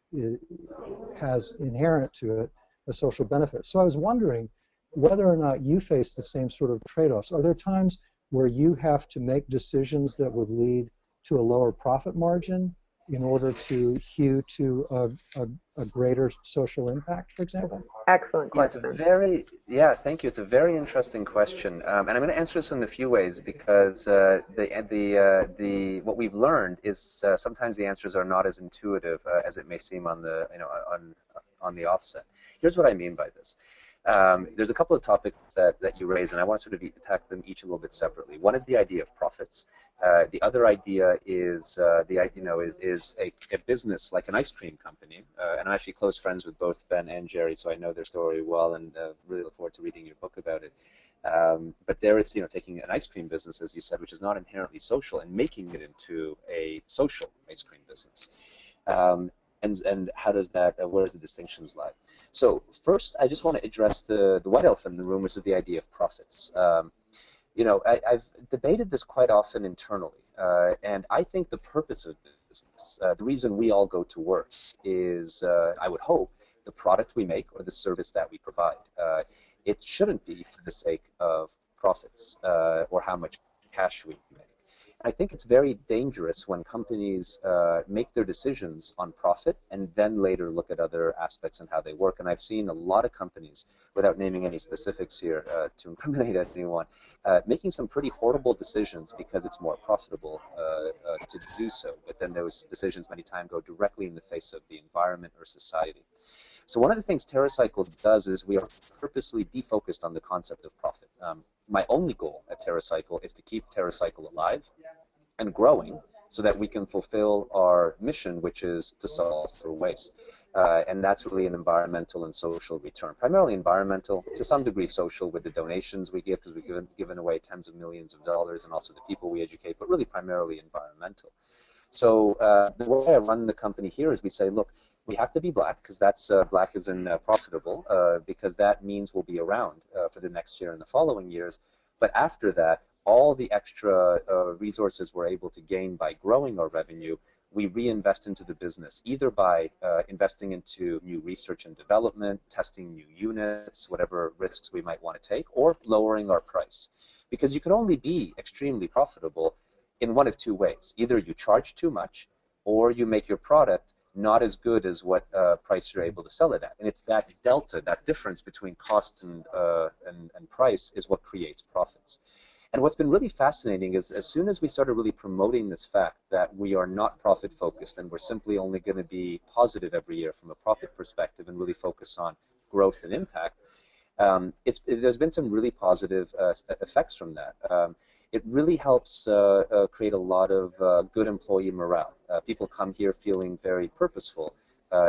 Speaker 2: has inherent to it a social benefit. So I was wondering whether or not you face the same sort of trade-offs. Are there times where you have to make decisions that would lead to a lower profit margin in order to hew to a greater social impact, for example?
Speaker 1: Excellent question.
Speaker 3: Thank you. It's a very interesting question, and I'm going to answer this in a few ways because what we've learned is sometimes the answers are not as intuitive as it may seem on the on the offset. Here's what I mean by this. There's a couple of topics that you raise, and I want to sort of attack them each a little bit separately. One is the idea of profits. The other idea is a business like an ice cream company, and I'm actually close friends with both Ben and Jerry, so I know their story well, and really look forward to reading your book about it. But there it's taking an ice cream business, as you said, which is not inherently social, and making it into a social ice cream business. And how does that, where does the distinctions lie? So first, I just want to address the white elephant in the room, which is the idea of profits. I've debated this quite often internally, and I think the purpose of business, the reason we all go to work is, I would hope, the product we make or the service that we provide. It shouldn't be for the sake of profits or how much cash we make. I think it's very dangerous when companies make their decisions on profit and then later look at other aspects and how they work. And I've seen a lot of companies, without naming any specifics here to incriminate anyone, making some pretty horrible decisions because it's more profitable to do so. But then those decisions many times go directly in the face of the environment or society. So one of the things TerraCycle does is we are purposely defocused on the concept of profit. My only goal at TerraCycle is to keep TerraCycle alive and growing so that we can fulfill our mission, which is to solve for waste. And that's really an environmental and social return. Primarily environmental, to some degree social with the donations we give, because we've given away tens of millions of dollars, and also the people we educate, but really primarily environmental. So the way I run the company here is we say, look, we have to be black, because that's black as in profitable, because that means we'll be around for the next year and the following years. But after that, all the extra resources we're able to gain by growing our revenue, we reinvest into the business, either by investing into new research and development, testing new units, whatever risks we might want to take, or lowering our price. Because you can only be extremely profitable in one of two ways. Either you charge too much, or you make your product not as good as what price you're able to sell it at. And it's that delta, that difference between cost and price is what creates profits. And what's been really fascinating is as soon as we started really promoting this fact that we are not profit focused and we're simply only going to be positive every year from a profit perspective and really focus on growth and impact, there's been some really positive effects from that. It really helps create a lot of good employee morale. People come here feeling very purposeful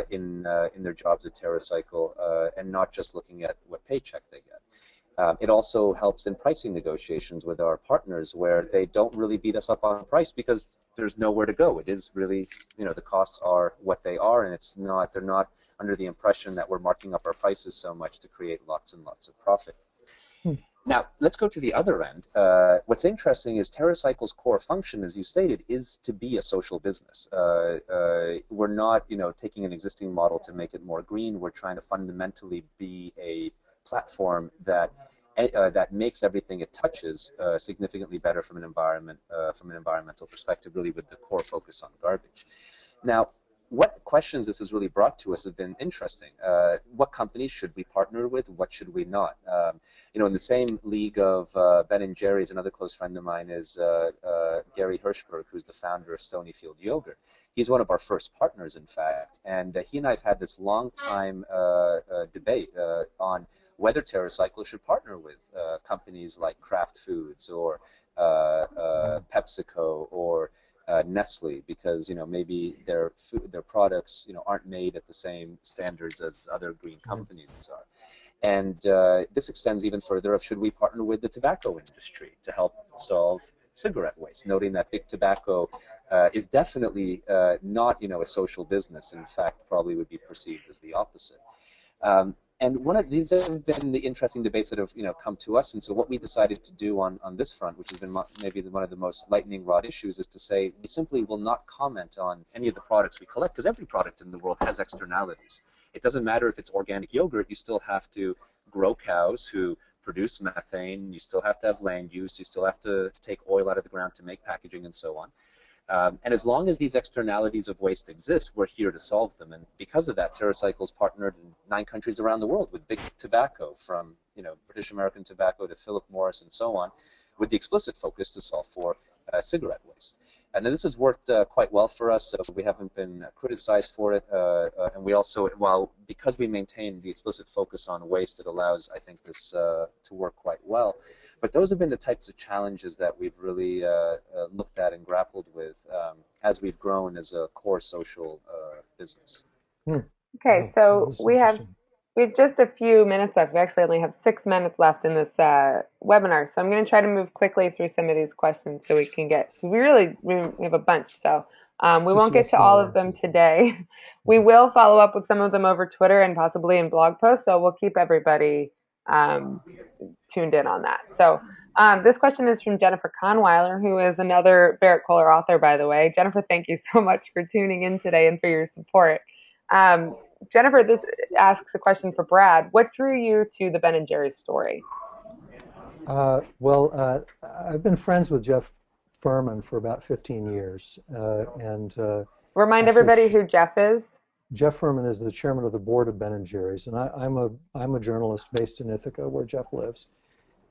Speaker 3: in their jobs at TerraCycle and not just looking at what paycheck they get. It also helps in pricing negotiations with our partners, where they don't really beat us up on price because there's nowhere to go. It is really, the costs are what they are, and they're not under the impression that we're marking up our prices so much to create lots and lots of profit. Now, let's go to the other end. What's interesting is TerraCycle's core function, as you stated, is to be a social business. We're not, taking an existing model to make it more green. We're trying to fundamentally be a platform that makes everything it touches significantly better from an environmental perspective, really with the core focus on garbage. Now, what questions this has really brought to us have been interesting. What companies should we partner with? What should we not? In the same league of Ben & Jerry's, another close friend of mine is Gary Hirschberg, who's the founder of Stonyfield Yogurt. He's one of our first partners, in fact, and he and I have had this long time debate on whether TerraCycle should partner with companies like Kraft Foods or PepsiCo or Nestle, because maybe their products aren't made at the same standards as other green companies are. And this extends even further of should we partner with the tobacco industry to help solve cigarette waste, noting that big tobacco is definitely not a social business. In fact, probably would be perceived as the opposite. And one of these have been the interesting debates that have come to us. And so what we decided to do on this front, which has been maybe one of the most lightning rod issues, is to say we simply will not comment on any of the products we collect, because every product in the world has externalities. It doesn't matter if it's organic yogurt, you still have to grow cows who produce methane, you still have to have land use, you still have to take oil out of the ground to make packaging and so on. And as long as these externalities of waste exist, we're here to solve them. And because of that, TerraCycle's partnered in 9 countries around the world with big tobacco, from British American Tobacco to Philip Morris and so on, with the explicit focus to solve for cigarette waste. And this has worked quite well for us, so we haven't been criticized for it. And we also, because we maintain the explicit focus on waste, it allows, I think, this to work quite well. But those have been the types of challenges that we've really looked at and grappled with as we've grown as a core social business.
Speaker 1: Okay, so we have just a few minutes left. We actually only have 6 minutes left in this webinar, so I'm going to try to move quickly through some of these questions so we can get. We have a bunch, so we won't get to all of them today. We will follow up with some of them over Twitter and possibly in blog posts, so we'll keep everybody tuned in on that. So this question is from Jennifer Kahnweiler, who is another Berrett-Koehler author, by the way. Jennifer, thank you so much for tuning in today and for your support. Jennifer, this asks a question for Brad. What drew you to the Ben & Jerry's story?
Speaker 2: I've been friends with Jeff Furman for about 15 years.
Speaker 1: Remind everybody who Jeff is.
Speaker 2: Jeff Furman is the chairman of the board of Ben & Jerry's, and I'm a journalist based in Ithaca, where Jeff lives.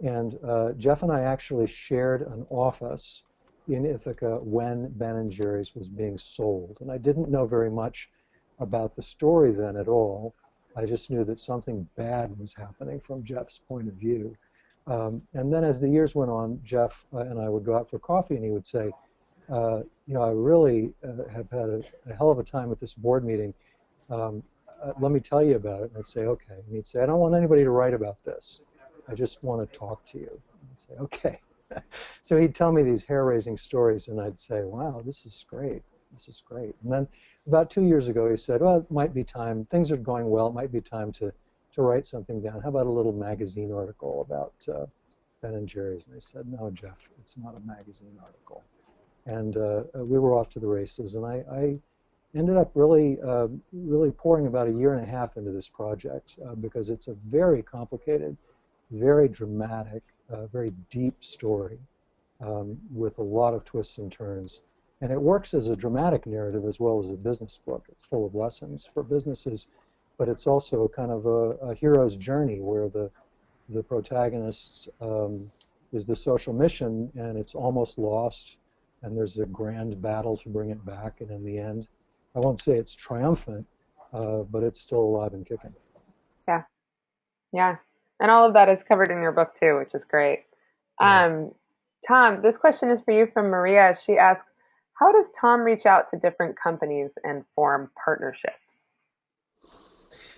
Speaker 2: And Jeff and I actually shared an office in Ithaca when Ben & Jerry's was being sold. And I didn't know very much about the story then at all. I just knew that something bad was happening from Jeff's point of view. And then as the years went on, Jeff and I would go out for coffee, and he would say, I really have had a hell of a time at this board meeting. Let me tell you about it. And I'd say, okay. And he'd say, I don't want anybody to write about this. I just want to talk to you. And I'd say, okay. So he'd tell me these hair-raising stories, and I'd say, wow, this is great. This is great. And then about 2 years ago, he said, well, it might be time. Things are going well. It might be time to write something down. How about a little magazine article about Ben & Jerry's? And I said, no, Jeff, it's not a magazine article. And we were off to the races. And I ended up really pouring about 1.5 years into this project because it's a very complicated, very dramatic, very deep story with a lot of twists and turns. And it works as a dramatic narrative as well as a business book. It's full of lessons for businesses, but it's also kind of a hero's journey where the protagonist is the social mission, and it's almost lost, and there's a grand battle to bring it back, and in the end, I won't say it's triumphant, but it's still alive and kicking.
Speaker 1: Yeah. Yeah. And all of that is covered in your book too, which is great. Tom, this question is for you from Maria. She asks, how does Tom reach out to different companies and form partnerships?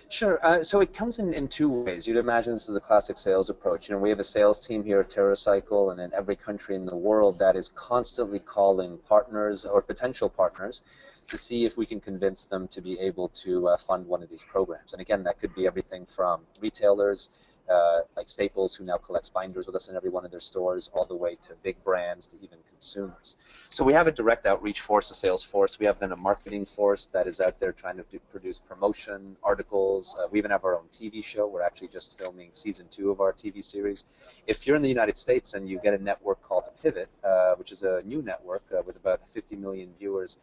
Speaker 3: Sure. So it comes in 2 ways. You'd imagine this is the classic sales approach. We have a sales team here at TerraCycle, and in every country in the world that is constantly calling partners or potential partners to see if we can convince them to be able to fund one of these programs. And again, that could be everything from retailers, like Staples, who now collects binders with us in every one of their stores, all the way to big brands, to even consumers. So we have a direct outreach force, a sales force. We have then a marketing force that is out there trying to produce promotion, articles. We even have our own TV show. We're actually just filming season 2 of our TV series. If you're in the United States and you get a network called Pivot, which is a new network with about 50 million viewers,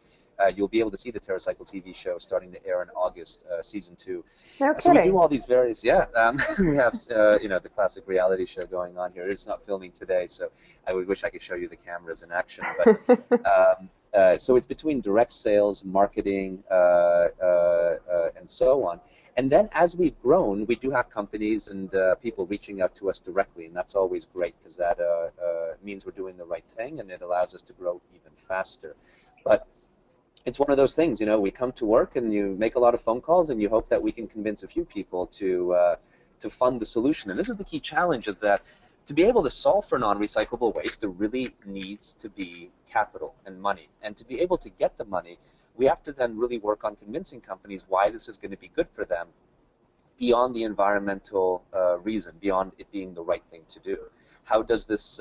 Speaker 3: you'll be able to see the TerraCycle TV show starting to air in August, season 2.
Speaker 1: No
Speaker 3: so we
Speaker 1: kidding.
Speaker 3: do all these various, we have, the classic reality show going on here. It's not filming today, so I would wish I could show you the cameras in action. But so it's between direct sales, marketing, and so on. And then as we've grown, we do have companies and people reaching out to us directly, and that's always great because that means we're doing the right thing, and it allows us to grow even faster. But it's one of those things, you know, we come to work and you make a lot of phone calls and you hope that we can convince a few people to fund the solution. And this is the key challenge, is that to be able to solve for non-recyclable waste, there really needs to be capital and money. And to be able to get the money, we have to then really work on convincing companies why this is going to be good for them beyond the environmental reason, beyond it being the right thing to do. How does this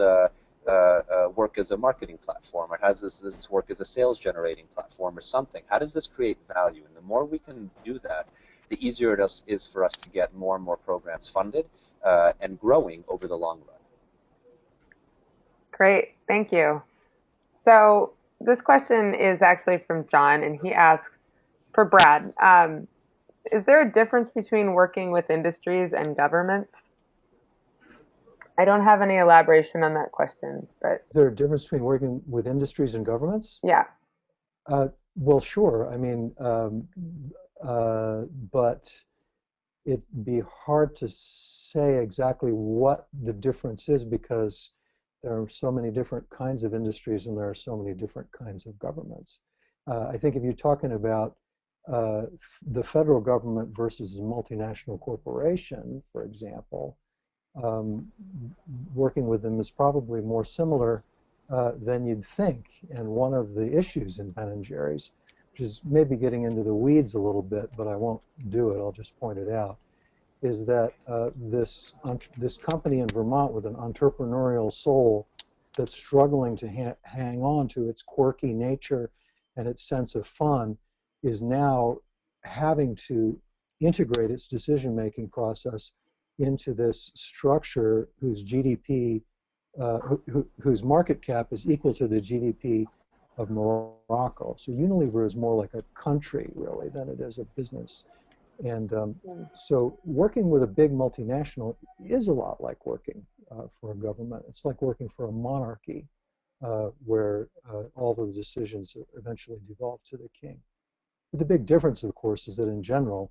Speaker 3: work as a marketing platform, or how does this work as a sales generating platform or something? How does this create value? And the more we can do that, the easier it is for us to get more and more programs funded and growing over the long run.
Speaker 1: Great, thank you. So this question is actually from John, and he asks, for Brad, is there a difference between working with industries and governments? I don't have any elaboration on that question, but
Speaker 2: Is there a difference between working with industries and governments?
Speaker 1: yeah.
Speaker 2: Well, sure. I mean, but it'd be hard to say exactly what the difference is, because there are so many different kinds of industries and there are so many different kinds of governments. I think if you're talking about the federal government versus a multinational corporation, for example, working with them is probably more similar than you'd think. And one of the issues in Ben & Jerry's, which is maybe getting into the weeds a little bit, but I won't do it, I'll just point it out, is that this company in Vermont with an entrepreneurial soul that's struggling to hang on to its quirky nature and its sense of fun is now having to integrate its decision-making process into this structure whose GDP, whose market cap is equal to the GDP of Morocco. So Unilever is more like a country, really, than it is a business. And so working with a big multinational is a lot like working for a government. It's like working for a monarchy where all the decisions eventually devolve to the king. But the big difference, of course, is that in general,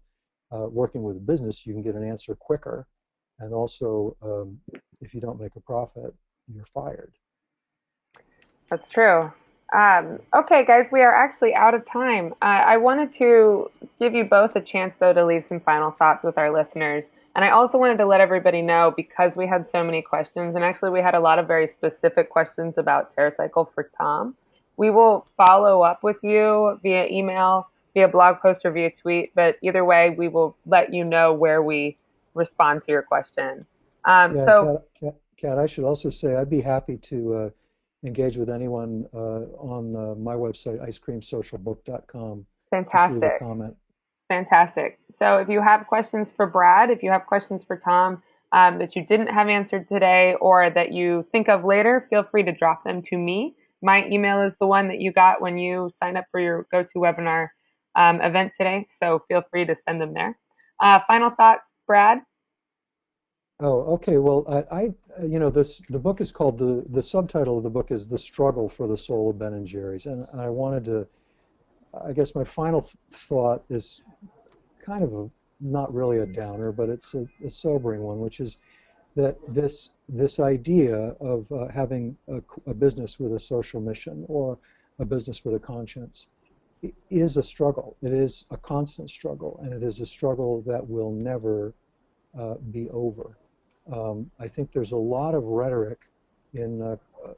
Speaker 2: working with a business, you can get an answer quicker. And also, if you don't make a profit, you're fired.
Speaker 1: That's true. Okay, guys, we are actually out of time. I wanted to give you both a chance, though, to leave some final thoughts with our listeners. And I also wanted to let everybody know, because we had so many questions, and actually we had a lot of very specific questions about TerraCycle for Tom, we will follow up with you via email, via blog post, or via tweet. But either way, we will let you know where we respond to your question.
Speaker 2: Kat, I should also say I'd be happy to engage with anyone on my website, icecreamsocialbook.com.
Speaker 1: Fantastic.
Speaker 2: Leave a comment.
Speaker 1: Fantastic. So if you have questions for Brad, if you have questions for Tom that you didn't have answered today or that you think of later, feel free to drop them to me. My email is the one that you got when you signed up for your GoToWebinar event today, so feel free to send them there. Final thoughts, Brad?
Speaker 2: Oh, okay. Well, the book is called, the subtitle of the book is The Struggle for the Soul of Ben & Jerry's. And I wanted to, I guess my final thought is kind of not really a downer, but it's a sobering one, which is that this idea of having a business with a social mission or a business with a conscience is a struggle. It is a constant struggle, and it is a struggle that will never be over. I think there's a lot of rhetoric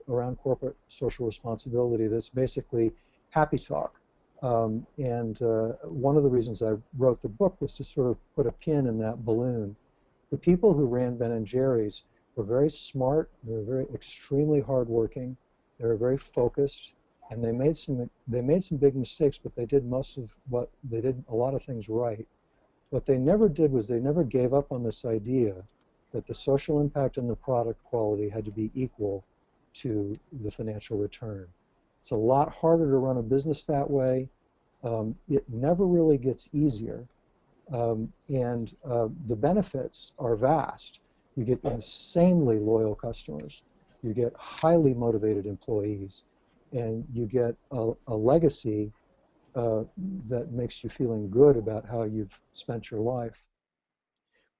Speaker 2: around corporate social responsibility that's basically happy talk. And one of the reasons I wrote the book was to sort of put a pin in that balloon. The people who ran Ben & Jerry's were very smart, they were very extremely hardworking, they were very focused, and they made some big mistakes, but they did a lot of things right. What they never did was they never gave up on this idea that the social impact and the product quality had to be equal to the financial return. It's a lot harder to run a business that way. It never really gets easier. And the benefits are vast. You get insanely loyal customers. You get highly motivated employees. And you get a legacy that makes you feeling good about how you've spent your life.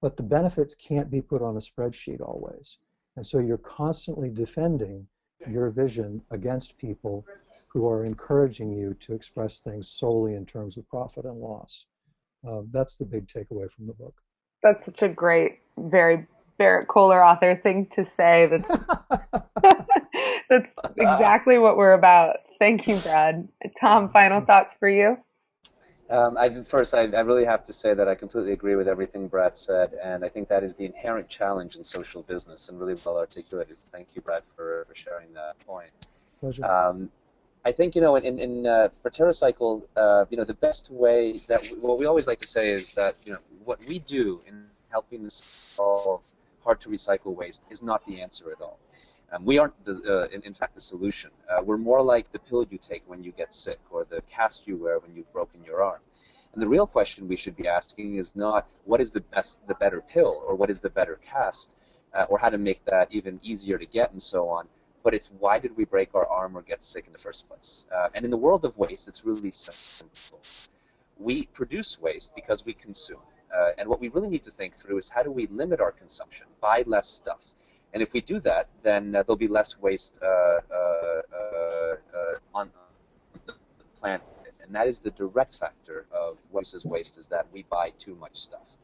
Speaker 2: But the benefits can't be put on a spreadsheet always. And so you're constantly defending your vision against people who are encouraging you to express things solely in terms of profit and loss. That's the big takeaway from the book.
Speaker 1: That's such a great, very Berrett-Koehler author thing to say. That's exactly what we're about. Thank you, Brad. Tom, final thoughts for you?
Speaker 3: I really have to say that I completely agree with everything Brad said, and I think that is the inherent challenge in social business, and really well articulated. Thank you, Brad, for sharing that point.
Speaker 2: Pleasure.
Speaker 3: I think, for TerraCycle, the best way that what we always like to say is that, what we do in helping to solve hard to recycle waste is not the answer at all. We aren't, in fact, the solution. We're more like the pill you take when you get sick, or the cast you wear when you've broken your arm. And the real question we should be asking is not what is the better pill, or what is the better cast, or how to make that even easier to get, and so on. But it's why did we break our arm or get sick in the first place? And in the world of waste, it's really simple. We produce waste because we consume. And what we really need to think through is how do we limit our consumption, buy less stuff. And if we do that, then there'll be less waste on the planet. And that is the direct factor of waste is that we buy too much stuff.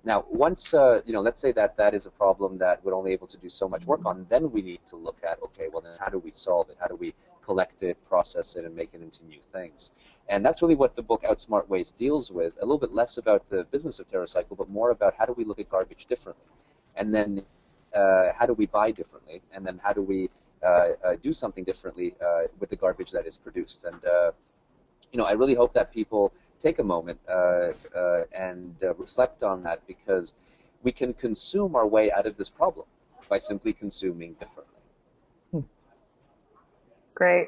Speaker 3: Now, once, let's say that is a problem that we're only able to do so much work on, then we need to look at, okay, well, then how do we solve it? How do we collect it, process it, and make it into new things? And that's really what the book Outsmart Waste deals with, a little bit less about the business of TerraCycle, but more about how do we look at garbage differently? And then how do we buy differently? And then how do we do something differently with the garbage that is produced? And, I really hope that people take a moment and reflect on that, because we can consume our way out of this problem by simply consuming differently.
Speaker 1: Great.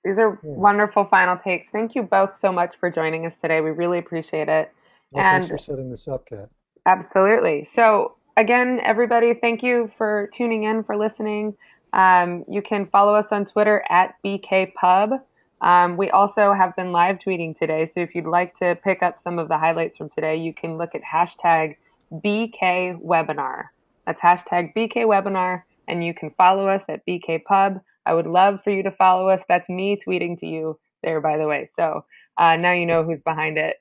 Speaker 1: These are wonderful final takes. Thank you both so much for joining us today. We really appreciate it.
Speaker 2: Well, thanks for setting this up, Kat.
Speaker 1: Absolutely. So again, everybody, thank you for tuning in, for listening. You can follow us on Twitter at BKPub. We also have been live tweeting today, so if you'd like to pick up some of the highlights from today, you can look at hashtag BKWebinar. That's hashtag BKWebinar, and you can follow us at BKPub. I would love for you to follow us. That's me tweeting to you there, by the way. So now you know who's behind it.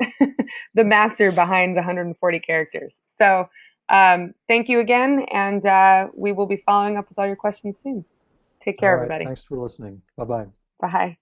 Speaker 1: The master behind the 140 characters. So thank you again, and we will be following up with all your questions soon. Take care, everybody.
Speaker 2: Thanks for listening. Bye-bye.
Speaker 1: Bye.